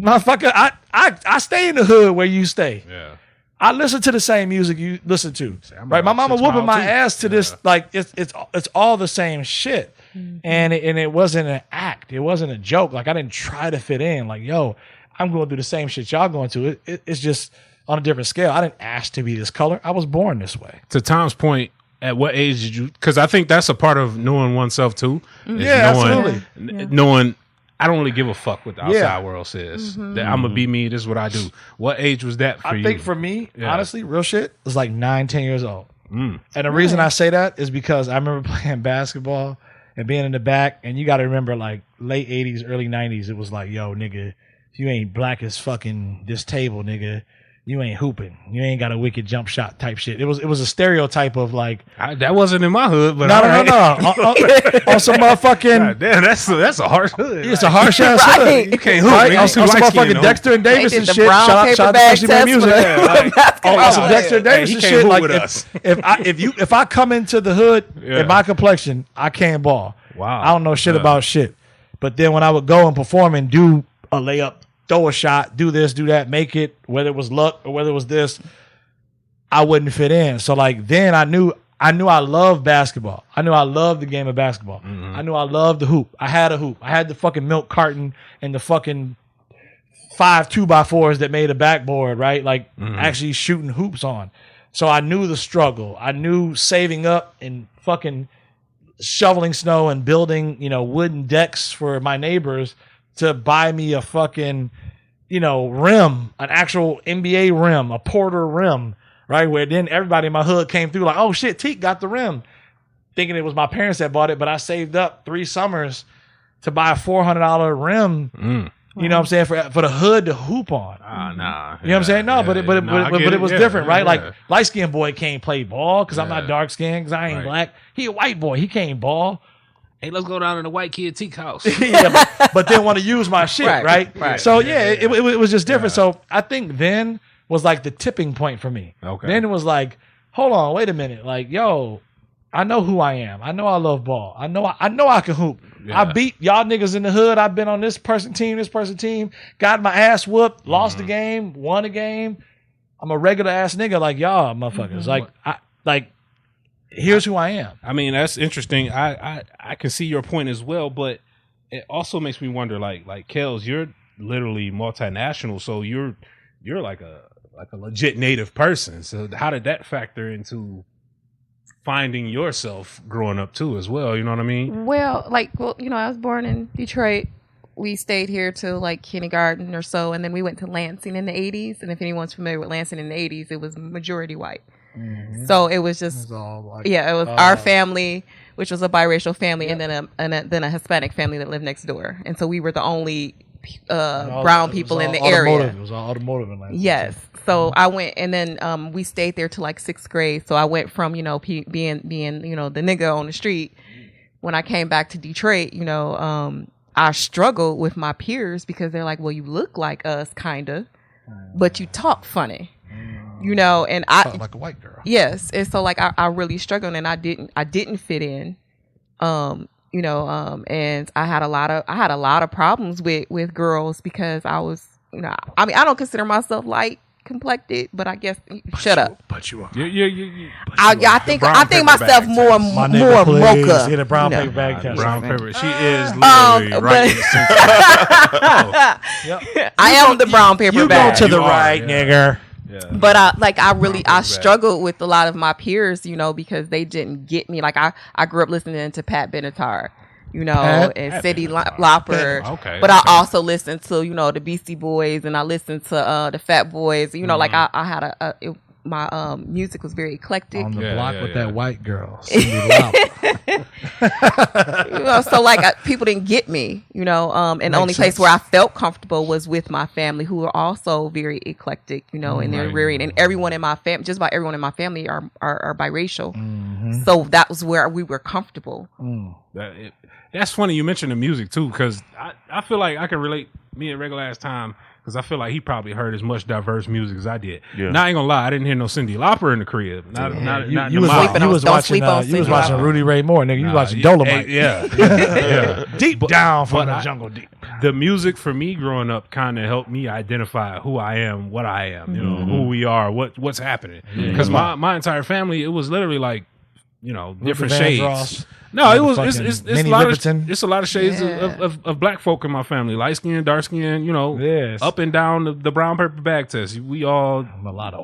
motherfucker, I stay in the hood where you stay. Yeah. I listen to the same music you listen to. Right? My mama whooping my ass to this, like, it's all the same shit. And it wasn't an act. It wasn't a joke. Like, I didn't try to fit in. Like, yo, I'm going through the same shit y'all going through. It's just on a different scale. I didn't ask to be this color. I was born this way. To Tom's point, at what age did you? Because I think that's a part of knowing oneself too. Yeah, absolutely. Knowing I don't really give a fuck what the outside world says. That I'm gonna be me. This is what I do. What age was that for you? I think for me, honestly, real shit, was like 9, 10 years old. And the reason I say that is because I remember playing basketball and being in the back, and you got to remember, like, late 80s, early 90s, it was like, yo, nigga, if you ain't black as fucking this table, nigga, you ain't hooping. You ain't got a wicked jump shot type shit. It was a stereotype of like that wasn't in my hood, but no. On some motherfucking God damn, that's a harsh hood. It's a harsh ass hood. You can't hoop. Right? On some motherfucking Dexter and Davis and shit. Shout out to Freshly Made Music. On some Dexter and Davis and shit. Like if I come into the hood in my complexion, I can't ball. Wow. I don't know shit about shit. But then when I would go and perform and do a layup, throw a shot, do this, do that, make it, whether it was luck or whether it was this, I wouldn't fit in. So like then I knew I loved basketball. I knew I loved the game of basketball. I knew I loved the hoop. I had a hoop. I had the fucking milk carton and the fucking 5 2x4s that made a backboard, right? Like actually shooting hoops on. So I knew the struggle. I knew saving up and fucking shoveling snow and building, wooden decks for my neighbors to buy me a fucking, rim, an actual NBA rim, a Porter rim, right? Where then everybody in my hood came through like, oh shit, Teak got the rim. Thinking it was my parents that bought it, but I saved up 3 summers to buy a $400 rim. You know what I'm saying? For the hood to hoop on. Nah. You know what I'm saying? No, but it was different, right? Like light skinned boy can't play ball because I'm not dark skinned because I ain't black. He a white boy. He can't ball. Hey, let's go down to the white kid Teak house. but then want to use my shit, right? So it was just different. So I think then was like the tipping point for me. Okay. Then it was like, hold on, wait a minute. Like, yo, I know who I am. I know I love ball. I know I can hoop. I beat y'all niggas in the hood. I've been on this person team, got my ass whooped, lost the game, won a game. I'm a regular ass nigga like y'all motherfuckers. Here's who I am. I mean, that's interesting. I can see your point as well, but it also makes me wonder, like Kels, you're literally multinational, so you're like a legit native person. So how did that factor into finding yourself growing up too as well? You know what I mean? Well, I was born in Detroit. We stayed here till like kindergarten or so, and then we went to Lansing in the 80s. And if anyone's familiar with Lansing in the 80s, it was majority white. So it was just, it was our family, which was a biracial family, and then a Hispanic family that lived next door. And so we were the only brown people in the area. It was all automotive in Lansing. Yes. So I went, and then we stayed there till like 6th grade. So I went from being the nigga on the street. When I came back to Detroit, I struggled with my peers because they're like, well, you look like us, kinda, but you talk funny. And I talk like a white girl. Yes, and so like I really struggled, and I didn't fit in, and I had a lot of problems with girls because I was, I mean, I don't consider myself light complected, but I guess shut up. But you are. I think myself more mocha. In a brown paper bag test. Brown paper. She is literally right in the center. I am the brown paper bag. You go to the right, nigger. Yeah. But I struggled with a lot of my peers, because they didn't get me. Like I grew up listening to Pat Benatar, and Cyndi Lauper. Okay. But I also listened to, the Beastie Boys, and I listened to the Fat Boys. Like I had my music was very eclectic. On the block with that white girl, Cyndi Lauper. So like people didn't get me, and the only place where I felt comfortable was with my family, who are also very eclectic, and they're very, and everyone in my family, just about everyone in my family are biracial. So that was where we were comfortable. That's funny you mentioned the music too, because I feel like I can relate me and Regular Ass Time, because I feel like he probably heard as much diverse music as I did. Yeah. Now I ain't gonna lie, I didn't hear no Cyndi Lauper in the crib. You was watching Rudy Ray Moore, nigga. You was watching Dolomite. Yeah. Deep down from the jungle deep. The music for me growing up kind of helped me identify who I am, what I am, you know, who we are, what's happening. Because my entire family, it was literally like, you know, different shades. No, it was it's a lot of shades of black folk in my family, light skin, dark skin, you know, up and down the brown paper bag test. We all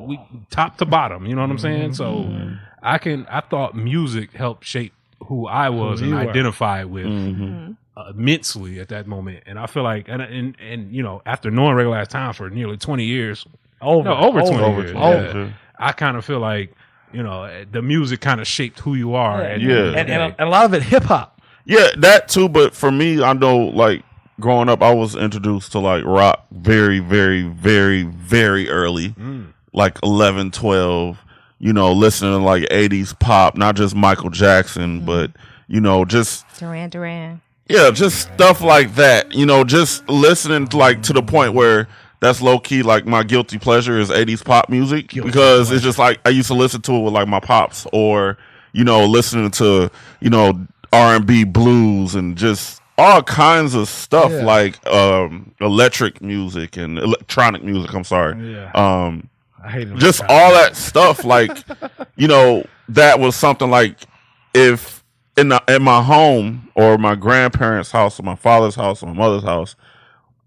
we top to bottom, you know what I'm saying? So I thought music helped shape who I was and identify with immensely at that moment. And I feel like and you know, after knowing Regular Ass Time for nearly 20 years, over 20 years, I kind of feel like, you know, the music kind of shaped who you are. And a lot of it hip hop. Yeah, that too. But for me, I know, like, growing up, I was introduced to, like, rock very, very, very, very early. Like 11, 12, you know, listening to, like, 80s pop, not just Michael Jackson, but, you know, just Duran. Yeah, just stuff like that. You know, just listening to, like, to the point where that's low key like my guilty pleasure is 80s pop music because it's just like I used to listen to it with like my pops, or, you know, listening to, you know, R&B, blues, and just all kinds of stuff like electric music and electronic music. I'm sorry. I hate it. Just all that stuff. Like, you know, that was something like if in my home or my grandparents' house or my father's house or my mother's house,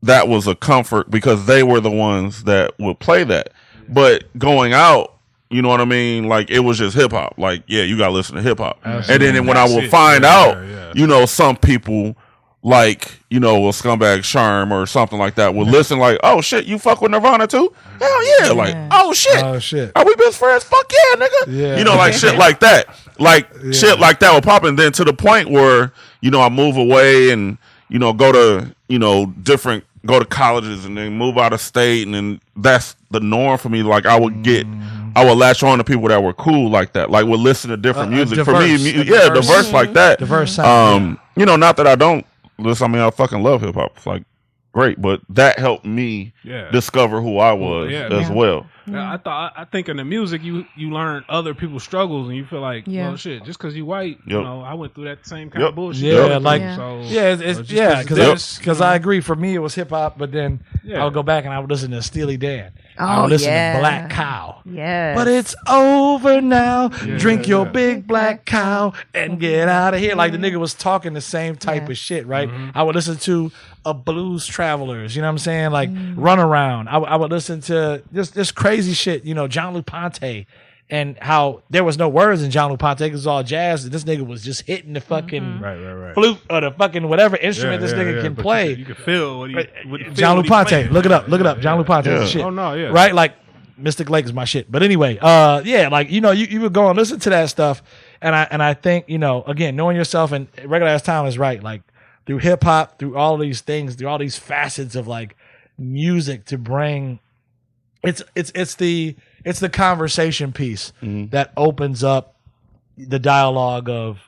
that was a comfort because they were the ones that would play that. But going out, you know what I mean? Like, it was just hip hop. Like, yeah, you got to listen to hip hop. And then when I would find out, you know, some people like, you know, a Scumbag Sherm or something like that would listen like, oh shit, you fuck with Nirvana too? Hell yeah. Like, oh shit. Are we best friends? Fuck yeah, nigga. You know, like shit like that. Like shit like that would pop. And then to the point where, you know, I move away and, you know, go to, you know, go to colleges and then move out of state, and then that's the norm for me. Like, I would latch on to people that were cool like that, like would listen to different music. Diverse, for me, diverse like that. Diverse sound. You know, not that I don't listen. I mean, I fucking love hip hop. It's like great, but that helped me discover who I was as well. I think in the music you learn other people's struggles, and you feel like, well, shit, just because you white, you know, I went through that same kind of bullshit. Because I agree. For me, it was hip hop, but then I would go back and I would listen to Steely Dan. I would listen to Black Cow. But it's over now. Drink your big black cow and get out of here. Like, the nigga was talking the same type of shit, right? I would listen to Blues Travelers, you know what I'm saying? Like, Run Around. I would listen to this crazy shit, you know, John Lupante, and how there was no words in John Lupante, it was all jazz, and this nigga was just hitting the fucking flute or the fucking whatever instrument this nigga can play. You can feel what John Lupante. Look it up. John Lupante shit. Oh no, yeah. Right? Like, Mystic Lake is my shit. But anyway, like, you know, you would go and listen to that stuff, and I think, you know, again, knowing yourself, and Regular Ass Time is right, like, through hip hop, through all these things, through all these facets of like music to bring, it's the conversation piece that opens up the dialogue of,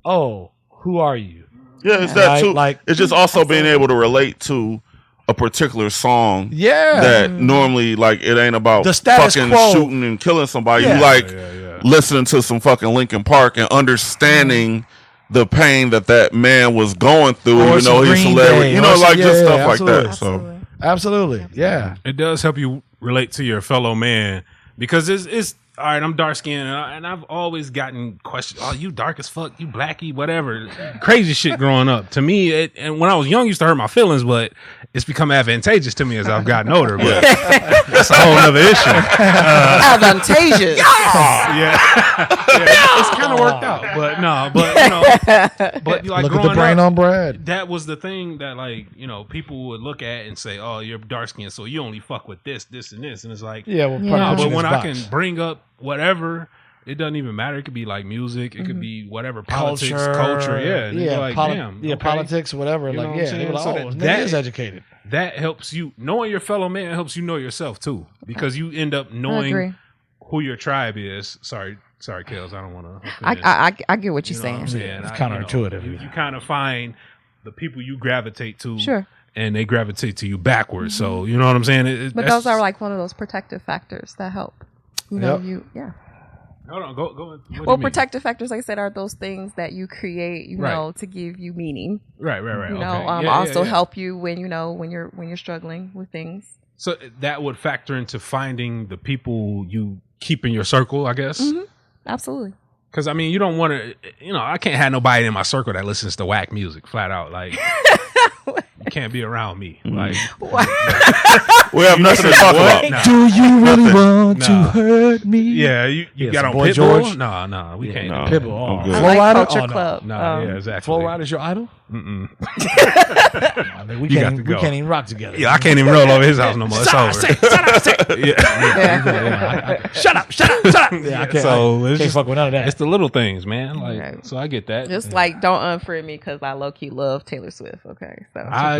oh, who are you? Yeah, it's that too. Like, it's just also being able to relate to a particular song. That normally, like, it ain't about the status fucking quo. Shooting and killing somebody. You like listening to some fucking Linkin Park and understanding the pain that man was going through, even though he's celebrity. You know, like, just stuff like that. So absolutely, yeah. It does help you relate to your fellow man, because it's all right, I'm dark skinned, and I've always gotten questions. Oh, you dark as fuck, you blackie, whatever, crazy shit growing up. To me, and when I was young, it used to hurt my feelings, but it's become advantageous to me as I've gotten older. But that's a whole other issue. Advantageous. It's kind of worked out, but no, but you know, but like, look at the brain on bread. That was the thing that, like, you know, people would look at and say, "Oh, you're dark skinned, so you only fuck with this, and this," and it's like, but when I can bring up whatever, it doesn't even matter. It could be like music, it could be whatever, politics, culture, like, damn, politics, whatever. You know like, what I'm saying? so that is educated. That helps you. Knowing your fellow man helps you know yourself too, because you end up knowing who your tribe is. Sorry, Kels, I don't want to. I get what you're saying. What I'm saying? It's counterintuitive. You kind of find the people you gravitate to. Sure. and they gravitate to you backwards. So you know what I'm saying? But those are like one of those protective factors that help. You know, Hold on, go. Well, protective factors, like I said, are those things that you create, you know, to give you meaning. Right. You know, also help you when when you're struggling with things. So that would factor into finding the people you keep in your circle, I guess. Mm-hmm. Absolutely. Because I mean, you don't want to. You know, I can't have nobody in my circle that listens to whack music flat out. Like, you can't be around me. Like, we have nothing to talk about. Nah. Do you really want to hurt me? Yeah, you got on Boy Pitbull? George? No, we can't. No. do that. Pitbull. good. I Flow like Rider? Culture Oh, no. Club. No, yeah, exactly. Flow Rider's your idol? Mm-mm. We You got can't, to we go. can't even rock together. Yeah, I can't even roll over his house no more. It's over. Yeah. Shut up. Yeah, I can't, So I it's can't just- fuck with none of that. It's the little things, man. Like, Okay. so I get that. Just like don't unfriend me because I low key love Taylor Swift. Okay, so I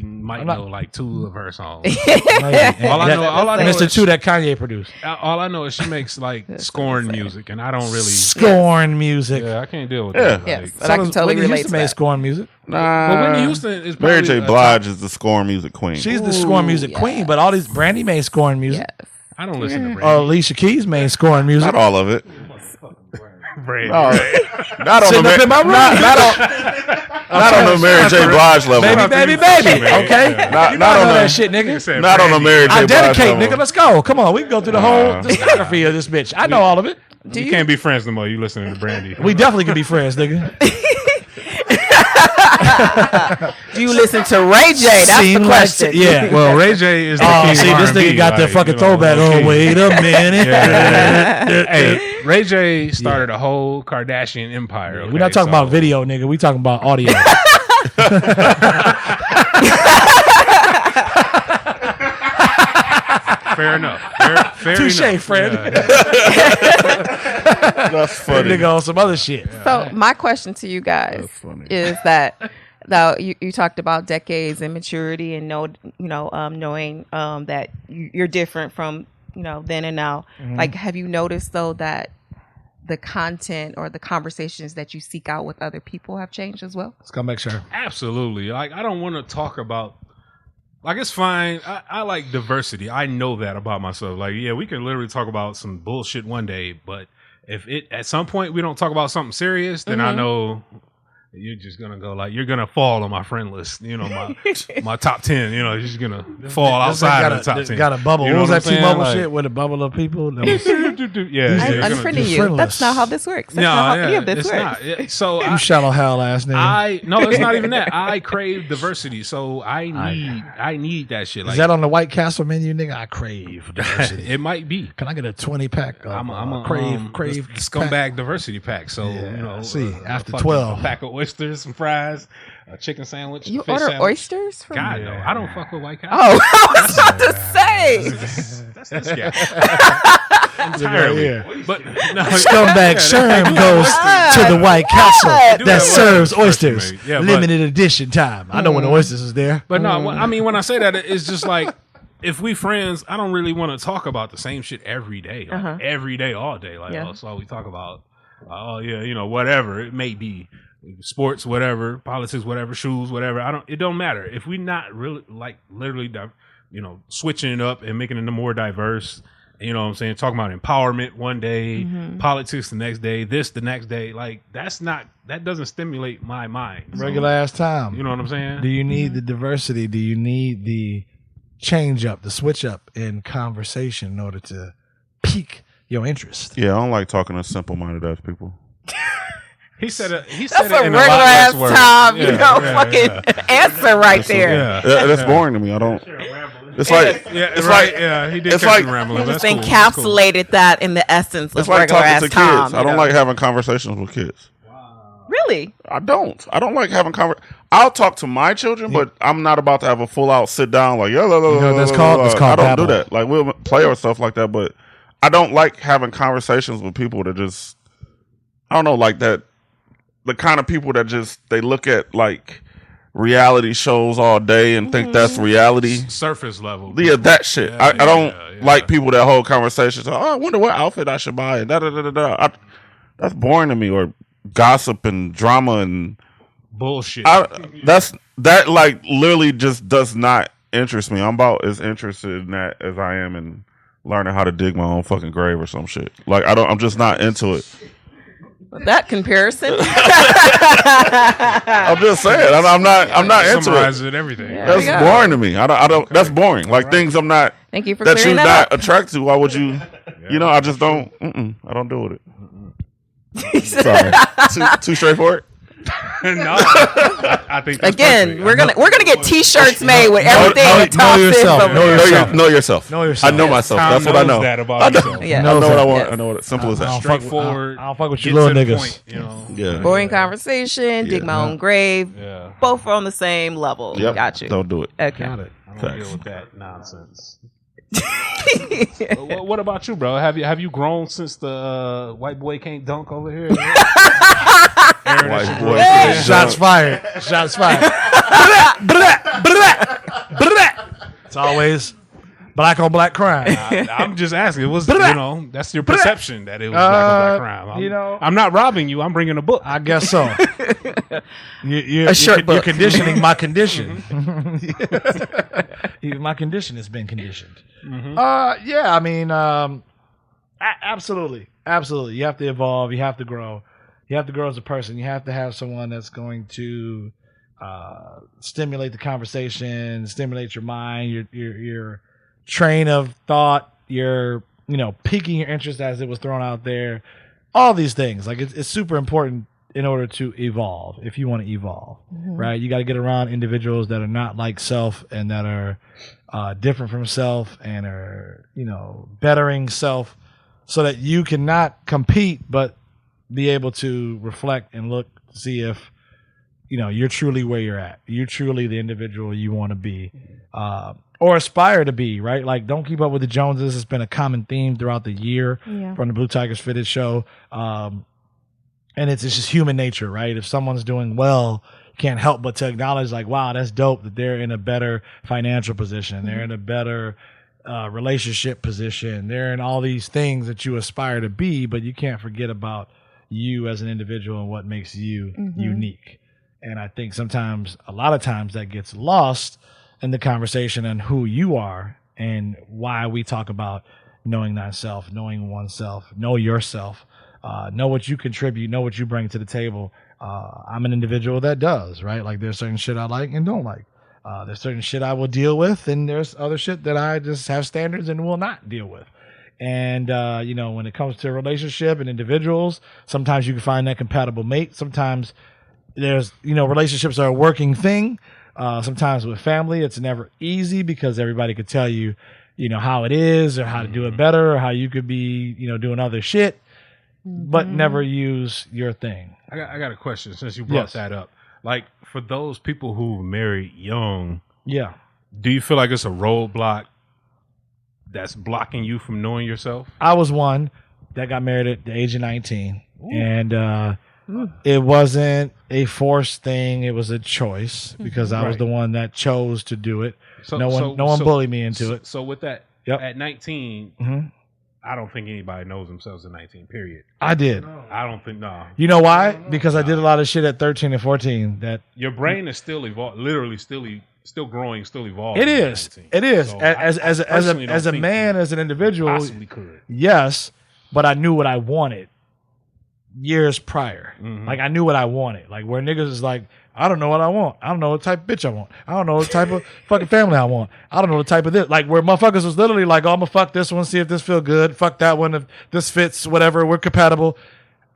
might I'm not- know like 2 of her songs. all I know and it's the is two that Kanye produced. all I know is she makes like scorn music, and I don't really. Scorn music. Yeah, I can't deal with Yeah. that. yes, Like, but I can totally Whitney relate Houston to made that. scorn music. but Whitney Houston is Mary probably J. a top- Blige is the scorn music queen. She's the scorn music yes. queen, but all these Brandy made scorn music. Yes. I don't listen to Brandy. Alicia Keys made scorn music. Not all of it. Brandy. No, not on Sitting the up in my room. not on the Mary J. Blige level. Baby. Man, Okay, yeah. Not you not know on that the shit, nigga. Said not on the Brandy. Mary J. I Blige dedicate, level. nigga. Let's go. Come on, we can go through the whole discography of this bitch. I know all of it. You can't be friends no more. You listening to Brandy? We definitely can be friends, nigga. Do you listen to Ray J? That's the question. Yeah. Well, Ray J is the Oh, king see, of this R&B, nigga got that like, fucking you know, throwback. low-key. Oh, wait a minute. Hey, Ray J started a whole Kardashian empire. We're not talking about video, nigga. We talking about audio. Fair enough. Fair Touche, enough. friend. Yeah. That's That funny. nigga on some other shit. So my question to you guys is that now you talked about decades and maturity and knowing that you're different from then and now. Mm-hmm. Like, have you noticed though that the content or the conversations that you seek out with other people have changed as well? Let's go make sure. Absolutely. Like, I don't want to talk about. Like, it's fine. I like diversity. I know that about myself. Like, yeah, we can literally talk about some bullshit one day, but if at some point we don't talk about something serious, then I know you're just gonna go like you're gonna fall on my friend list. My top 10. You're just gonna fall outside of the top 10. Got a bubble. You know What was what that I'm saying? T-Mobile like, shit with a bubble of people? That was, yeah, I'm you're gonna- unfriending you're you. friendless. That's not how this works. That's not how this works. It's not. So you shallow hell ass nigga. no, it's not even that. I crave diversity, so I need that shit. Like, Is that on the White Castle menu, nigga? I crave diversity. it might be. Can I get a 20-pack? I'm a crave the scumbag diversity pack. So see, after fucking 12. a pack of oysters, some fries, a chicken sandwich. You a fish order sandwich. oysters from God, no, I don't fuck with White Castle. Oh, I was about to say. That's this guy. Entirely. Yeah. But no, Scumbag Sherm goes to the White Castle do that have serves oysters, oysters. mate. Yeah, but- Limited edition time. I know when the oysters is there. But no, I mean, when I say that, it's just like, if we friends, I don't really want to talk about the same shit every day. Like, every day, all day. Like, Yeah. that's all we talk about. Whatever it may be. Sports, whatever, politics, whatever, shoes, whatever. It don't matter. If we not really, like, literally, switching it up and making it more diverse, you know what I'm saying? Talking about empowerment one day, politics the next day, this the next day. Like, that doesn't stimulate my mind. So, Regular ass time. you know what I'm saying? Do you need the diversity? Do you need the change up, the switch up in conversation in order to pique your interest? Yeah, I don't like talking to simple-minded ass people. He said it. That's a in regular lot ass less words. time, Yeah, fucking answer right there. Yeah. That's boring to me. I don't. It's like Yeah, it's right. like Yeah, he did it's catch like- me rambling. He just That's cool. That's cool. encapsulated that in the essence it's of like regular talking ass to kids. time. I don't like having conversations with kids. Really? I don't like having I'll talk to my children, but I'm not about to have a full out sit down like know what that's called? It's called I don't do babble. that. Like we'll play or stuff like that, but I don't like having conversations with people that just I don't know like that. The kind of people that just they look at like reality shows all day and think that's reality. Surface level. Yeah, that shit. Yeah, I don't yeah. like people that hold conversations. Oh, I wonder what outfit I should buy. That's boring to me. Or gossip and drama and bullshit. That like literally just does not interest me. I'm about as interested in that as I am in learning how to dig my own fucking grave or some shit. Like I'm just not into it. That comparison. I'm just saying. I'm not into it. Everything. Yeah, That's boring to me. I don't. That's boring. Like things I'm not. Thank you for that clearing you're that not up. attracted to. Why would you? You know, I just don't. I don't do with it. Sorry. Too straightforward. No, I think that's again, perfect. we're gonna get T-shirts made with everything. Know yourself. Know yourself. I know myself. That's what I know. That about yourself. Yeah. I know what I want. Yes. I know it. Simple as that. Straightforward. I don't fuck with you get little to the niggas. point, you know. Yeah. Boring conversation. Dig my own grave. Yeah. Both are on the same level. Yep. Got you. Don't do it. Okay. Got it. I don't deal with that nonsense. What about you, bro? Have you grown since the white boy can't dunk over here? White boy. Shots fired. Shots fired. It's always black on black crime. I'm just asking. It was, that's your perception that it was black on black crime. I'm not robbing you. I'm bringing a book. I guess so. A shirt book. You're conditioning my condition. My condition has been conditioned. Yeah, I mean, absolutely. Absolutely. You have to evolve. You have to grow. You have to grow as a person. You have to have someone that's going to stimulate the conversation, stimulate your mind, your train of thought, your piquing your interest as it was thrown out there. All these things, like it's super important in order to evolve. If you want to evolve, right? You got to get around individuals that are not like self and that are different from self and are bettering self, so that you can not compete but be able to reflect and look to see if you're truly where you're at. You're truly the individual you want to be, or aspire to be, right? Like, don't keep up with the Joneses. It's been a common theme throughout the year from the Blue Tigers Fitted show. And it's just human nature, right? If someone's doing well, you can't help but to acknowledge, like, wow, that's dope that they're in a better financial position. They're in a better relationship position. They're in all these things that you aspire to be, but you can't forget about you as an individual and what makes you unique. And I think a lot of times that gets lost in the conversation on who you are and why we talk about knowing thyself, knowing oneself, know yourself, know what you contribute, know what you bring to the table. I'm an individual that does, right? Like, there's certain shit I like and don't like. There's certain shit I will deal with, and there's other shit that I just have standards and will not deal with. And, when it comes to a relationship and individuals, sometimes you can find that compatible mate. Sometimes there's, relationships are a working thing. Sometimes with family, it's never easy because everybody could tell you, how it is or how to do it better or how you could be, doing other shit, but never use your thing. I got a question since you brought that up. Like, for those people who marry young, do you feel like it's a roadblock that's blocking you from knowing yourself? I was one that got married at the age of 19. Ooh. And it wasn't a forced thing. It was a choice because I was the one that chose to do it. So, no one bullied me into it. So with that, at 19, I don't think anybody knows themselves at 19, period. I did. I don't think, no. You know why? Because I did a lot of shit at 13 and 14. That your brain is still literally still growing, still evolving. It is. It is. So as a man, as an individual, possibly could. Yes, but I knew what I wanted years prior. Like, I knew what I wanted. Like, where niggas is like, I don't know what I want. I don't know what type of bitch I want. I don't know what type of fucking family I want. I don't know the type of this. Like, where motherfuckers was literally like, oh, I'm gonna fuck this one, see if this feel good. Fuck that one, if this fits, whatever, we're compatible.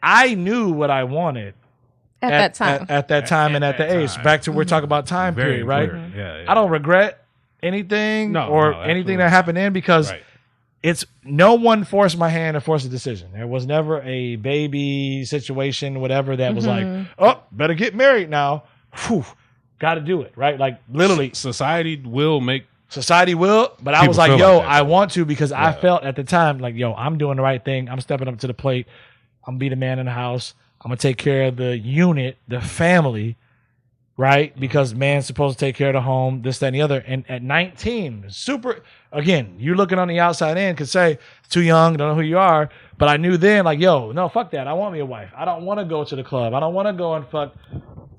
I knew what I wanted. At that time. At that time and at the age. Back to we're talking about time period, right? Yeah. I don't regret anything anything that happened in because it's no one forced my hand or forced a decision. There was never a baby situation, whatever, that was like, oh, better get married now. Got to do it, right? Like, literally. Society will, but I was like, yo, I want to because I felt at the time like, yo, I'm doing the right thing. I'm stepping up to the plate. I'm going to be the man in the house. I'm going to take care of the unit, the family, right? Because man's supposed to take care of the home, this, that, and the other. And at 19, again, you looking on the outside in could say, too young, don't know who you are. But I knew then, like, yo, no, fuck that. I want me a wife. I don't want to go to the club. I don't want to go and fuck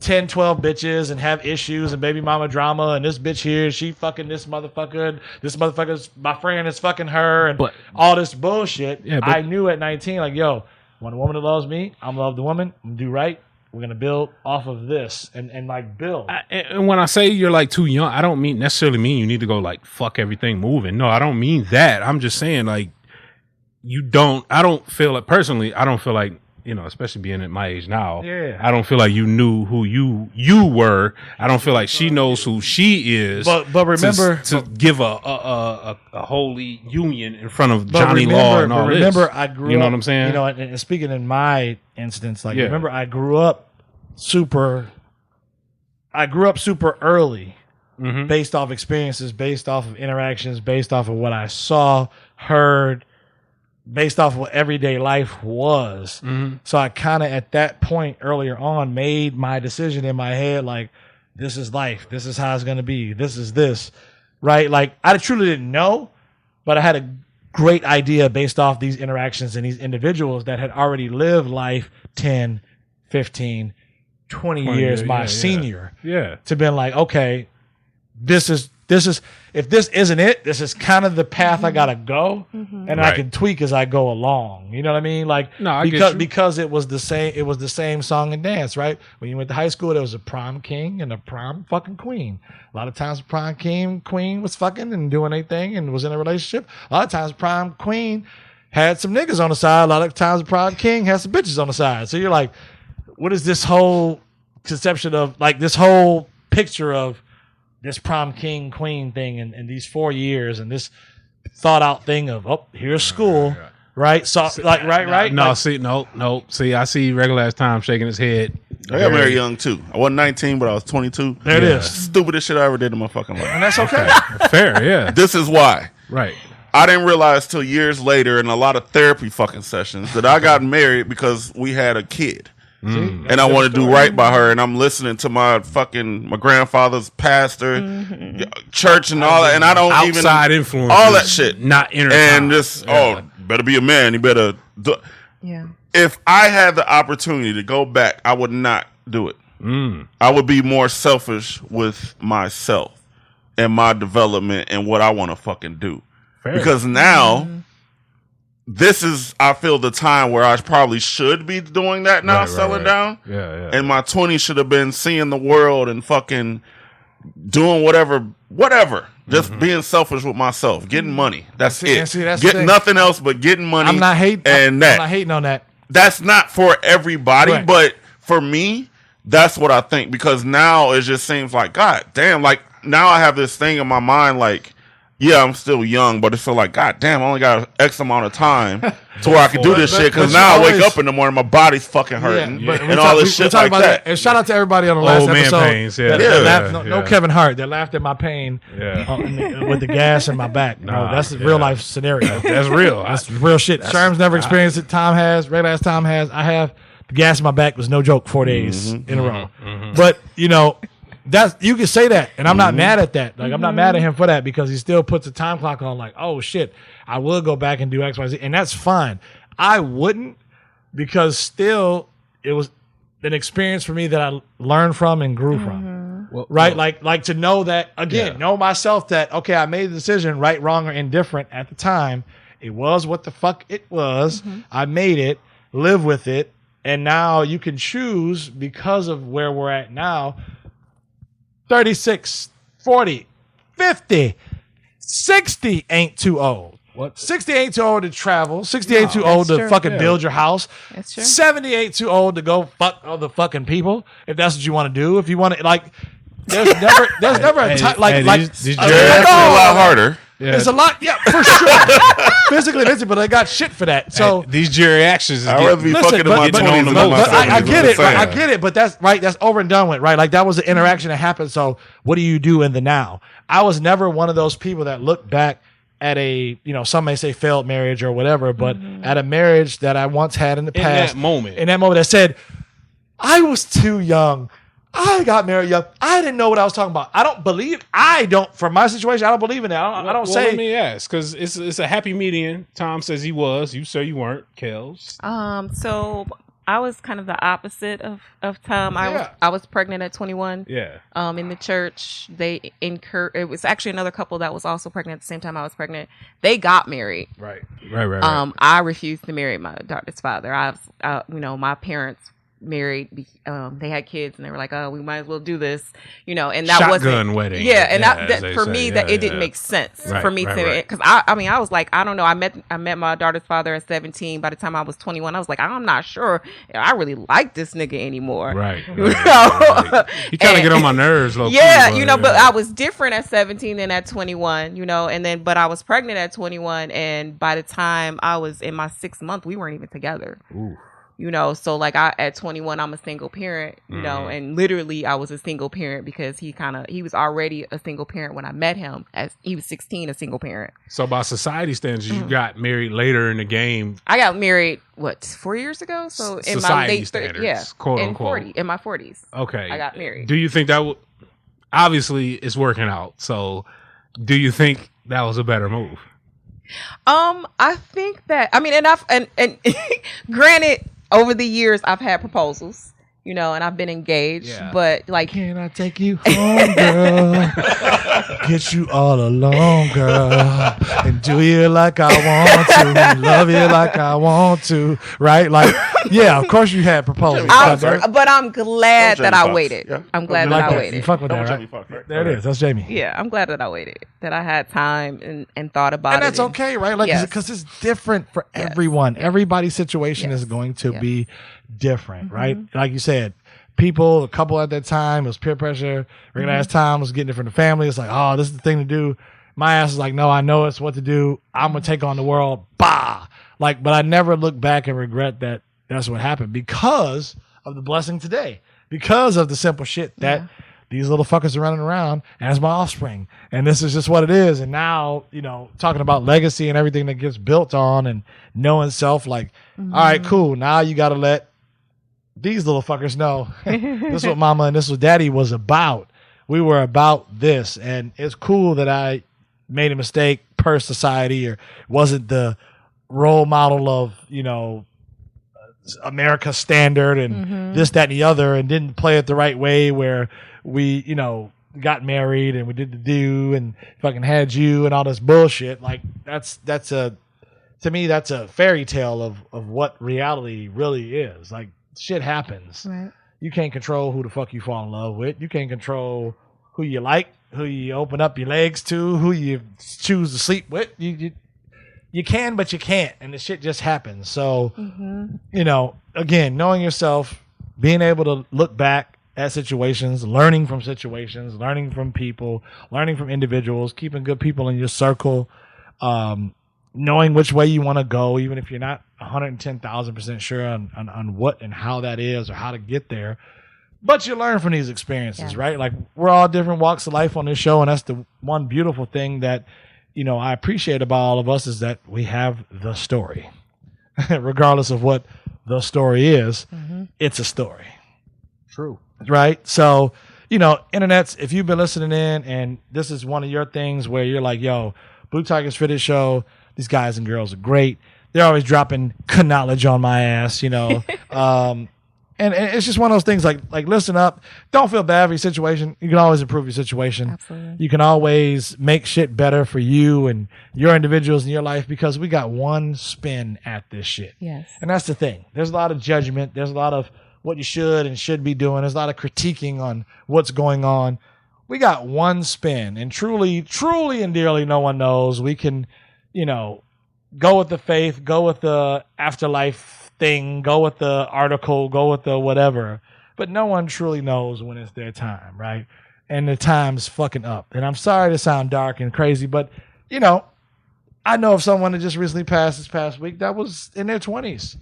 10, 12 bitches and have issues and baby mama drama and this bitch here, she fucking this motherfucker's my friend is fucking her and all this bullshit. Yeah, I knew at 19, like, yo, when a woman that loves me, I'm gonna love the woman, I'm gonna do right. We're gonna build off of this and like build. And when I say you're like too young, I don't necessarily mean you need to go like fuck everything moving. No, I don't mean that. I'm just saying like I don't feel like personally, I don't feel like, you know, especially being at my age now, I don't feel like you knew who you were. I don't feel like she knows who she is. But remember to give a holy union in front of Johnny Law and all this. Remember, I grew up. You know what I'm saying? You know, and speaking in my instance, like remember, I grew up super early, based off experiences, based off of interactions, based off of what I saw, heard. Based off of what everyday life was. So I kind of at that point earlier on made my decision in my head, like, this is life. This is how it's going to be. This is this, right? Like I truly didn't know, but I had a great idea based off these interactions and these individuals that had already lived life 10, 15, 20 years my senior. Yeah. To been like, okay, this is if this isn't it, this is kind of the path I gotta go, and I can tweak as I go along. You know what I mean? Like, because it was the same song and dance, right? When you went to high school, there was a prom king and a prom fucking queen. A lot of times, the prom king queen was fucking and doing their thing and was in a relationship. A lot of times, prom queen had some niggas on the side. A lot of times, the prom king had some bitches on the side. So you're like, what is this whole conception of like this whole picture of this prom king queen thing and these 4 years and this thought out thing of here's school, right? So like right. No, like, see, no. See, I see regular ass Tom shaking his head. I got married young too. I wasn't 19, but I was 22. There it is. Stupidest shit I ever did in my fucking life. And that's okay. Fair, yeah. This is why. Right. I didn't realize till years later in a lot of therapy fucking sessions that I got married because we had a kid. And I want to do right by her, and I'm listening to my grandfather's pastor, church, and all that, and I don't outside influence, all that shit, not inner, and just better be a man. You better do. Yeah. If I had the opportunity to go back, I would not do it. I would be more selfish with myself and my development and what I want to fucking do. Fair. Because now. This is, I feel, the time where I probably should be doing that now, selling down. Yeah. And my 20s should have been seeing the world and fucking doing whatever. Just being selfish with myself, getting money. That's it. Getting nothing else but getting money. I'm not hating. I'm not hating on that. That's not for everybody, but for me, that's what I think. Because now it just seems like, God damn, like now I have this thing in my mind, like, yeah, I'm still young, but it feel like, God damn, I only got X amount of time to where I can do this shit. Because now I wake up in the morning, my body's fucking hurting, and all this shit like that. And shout out to everybody on the last episode. Pains, no Kevin Hart that laughed at my pain with the gas in my back. No, that's a real life scenario. That's real. That's real shit. Sherm's never experienced it. Tom has. Red ass Tom has. I have. The gas in my back was no joke. 4 days in a row. But you know. You can say that, and I'm not mad at that. Like I'm not mad at him for that because he still puts a time clock on. Like, oh shit, I will go back and do X, Y, Z, and that's fine. I wouldn't because still it was an experience for me that I learned from and grew from. Right, like to know that again, know myself that okay, I made the decision, right, wrong, or indifferent at the time. It was what the fuck it was. I made it, live with it, and now you can choose because of where we're at now. 36, 40, 50, 60 ain't too old. What? 60 ain't too old to travel. 60 ain't too old to fucking build your house. That's true. 70 ain't too old to go fuck other fucking people. If that's what you want to do. If you want to, like, there's never a time, like, it's a lot harder. Yeah. It's a lot, for sure. Physically, but they got shit for that. So these geriatrics, I'd rather be fucking in my 20s. I get it, right? I get it, but that's right. That's over and done with, right? Like that was the interaction that happened. So what do you do in the now? I was never one of those people that look back at a, some may say failed marriage or whatever, but at a marriage that I once had in the past. In that moment that said, I was too young. I got married young. I didn't know what I was talking about. For my situation, I don't believe in that. I don't say. Let me ask, because it's a happy median. Tom says he was. You say you weren't, Kels. So I was kind of the opposite of Tom. I was pregnant at 21. Yeah. In the church, it was actually another couple that was also pregnant at the same time I was pregnant. They got married. Right. I refused to marry my daughter's father. My parents married, they had kids, and they were like, oh, we might as well do this, and that shotgun wedding. And that for me, that it didn't make sense for me to, because I was like, I don't know, I met my daughter's father at 17. By the time I was 21, I was like, I'm not sure if I really like this nigga anymore. Right. He kind of get on my nerves. But I was different at 17 than at 21, but I was pregnant at 21, and by the time I was in my 6th month, we weren't even together. Ooh. So like at 21, I'm a single parent, and literally I was a single parent because he was already a single parent when I met him, as he was 16, a single parent. So by society standards, you got married later in the game. I got married 4 years ago? So in my late 30s, quote unquote. In my 40s. Okay. I got married. Do you think that obviously it's working out? So do you think that was a better move? I think that, and granted, over the years, I've had proposals, and I've been engaged, but like, can I take you home, girl? Get you all alone, girl, and do you like I want to, love you like I want to, right? Like, yeah, of course you had proposals, but I'm glad that I waited. Yeah. I'm glad that I waited. You fuck with that, right? There it is. That's Jamie. Yeah, I'm glad that I waited, that I had time and thought about it. And that's okay, right? Like, because it's different for everyone. Everybody's situation is going to be different, right? Like you said, a couple at that time, it was peer pressure. Regular ass time was getting it from the family. It's like, oh, this is the thing to do. My ass is like, no, I know it's what to do. I'm going to take on the world. Bah! Like, but I never look back and regret that that's what happened because of the blessing today. Because of the simple shit that these little fuckers are running around as my offspring. And this is just what it is. And now, talking about legacy and everything that gets built on and knowing self, like, all right, cool. Now you got to let these little fuckers know this is what mama and this is what daddy was about. We were about this. And it's cool that I made a mistake per society or wasn't the role model of, America standard and this, that, and the other, and didn't play it the right way where we, got married and we did the do and fucking had you and all this bullshit. Like to me, that's a fairy tale of what reality really is. Like, shit happens. Right. You can't control who the fuck you fall in love with. You can't control who you like, who you open up your legs to, who you choose to sleep with. You can, but you can't, and the shit just happens. So, again, knowing yourself, being able to look back at situations, learning from situations, learning from people, learning from individuals, keeping good people in your circle, knowing which way you want to go, even if you're not 110,000% sure on what and how that is or how to get there. But you learn from these experiences, right? Like, we're all different walks of life on this show, and that's the one beautiful thing that, I appreciate about all of us is that we have the story. Regardless of what the story is, it's a story. True. Right? So, internets, if you've been listening in and this is one of your things where you're like, yo, Blue Tigers Fitted Show, these guys and girls are great. They're always dropping knowledge on my ass, And it's just one of those things like listen up. Don't feel bad for your situation. You can always improve your situation. Absolutely. You can always make shit better for you and your individuals in your life because we got one spin at this shit. Yes. And that's the thing. There's a lot of judgment. There's a lot of what you should and should be doing. There's a lot of critiquing on what's going on. We got one spin, and truly, truly and dearly no one knows. We can, go with the faith, go with the afterlife thing, go with the article, go with the whatever, but no one truly knows when it's their time, right? And the time's fucking up. And I'm sorry to sound dark and crazy, but I know of someone that just recently passed this past week that was in their 20s.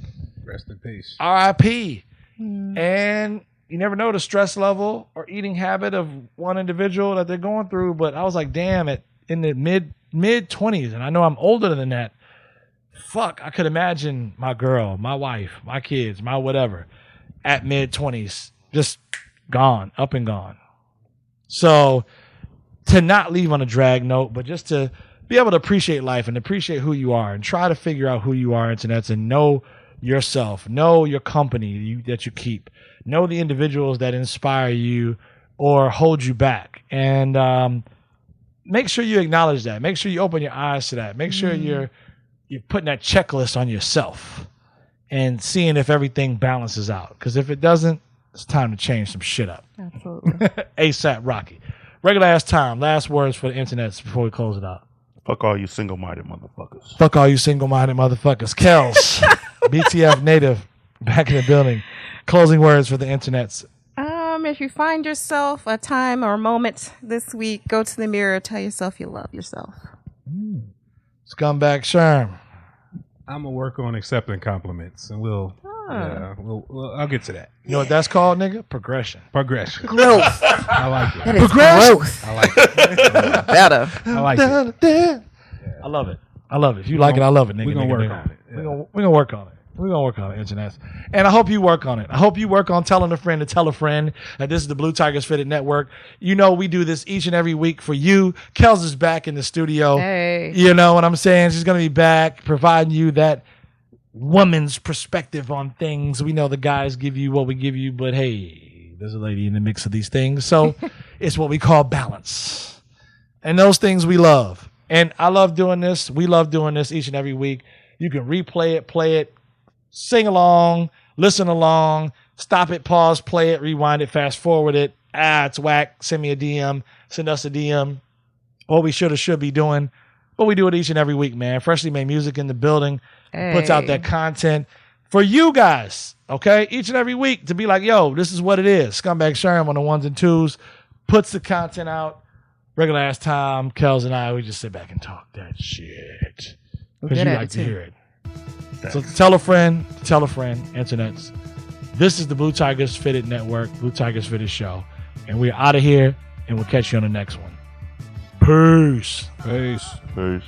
Rest in peace. R.I.P. And you never know the stress level or eating habit of one individual that they're going through, but I was like, damn it, in the mid 20s, and I know I'm older than that. Fuck, I could imagine my girl, my wife, my kids, my whatever at mid 20s, just gone, up and gone. So to not leave on a drag note, but just to be able to appreciate life and appreciate who you are and try to figure out who you are, internets, and know yourself. Know your company that you keep. Know the individuals that inspire you or hold you back. And make sure you acknowledge that. Make sure you open your eyes to that. Make sure you're putting that checklist on yourself and seeing if everything balances out. Because if it doesn't, it's time to change some shit up. Absolutely. ASAP Rocky. Regular ass time. Last words for the internets before we close it out. Fuck all you single-minded motherfuckers. Fuck all you single-minded motherfuckers. Kels, BTF native, back in the building. Closing words for the internets. If you find yourself a time or a moment this week, go to the mirror, tell yourself you love yourself. Scumbag Sherm. I'm gonna work on accepting compliments, and I'll get to that. You know what that's called, nigga? Progression. Growth. I like it. That is growth. I like it. Better. I like it. I love it. I love it. If you like it, I love it, nigga. We're gonna nigga, work nigga. on it. Yeah. We're gonna work on it. We're going to work on it, internet. And I hope you work on it. I hope you work on telling a friend to tell a friend that this is the Blue Tigers Fitted Network. You know we do this each and every week for you. Kels is back in the studio. Hey. You know what I'm saying? She's going to be back providing you that woman's perspective on things. We know the guys give you what we give you, but hey, there's a lady in the mix of these things. So it's what we call balance. And those things we love. And I love doing this. We love doing this each and every week. You can replay it, play it, sing along, listen along, stop it, pause, play it, rewind it, fast forward it. It's whack. Send me a DM. Send us a DM. What we should be doing. But we do it each and every week, man. Freshly Made Music in the building. Hey. Puts out that content for you guys, okay? Each and every week to be like, yo, this is what it is. Scumbag Sherm on the ones and twos puts the content out. Regular ass time, Kels and I, we just sit back and talk that shit. Because you like to hear it. So tell a friend, internets. This is the Blue Tigers Fitted Network, Blue Tigers Fitted Show. And we're out of here, and we'll catch you on the next one. Peace. Peace. Peace.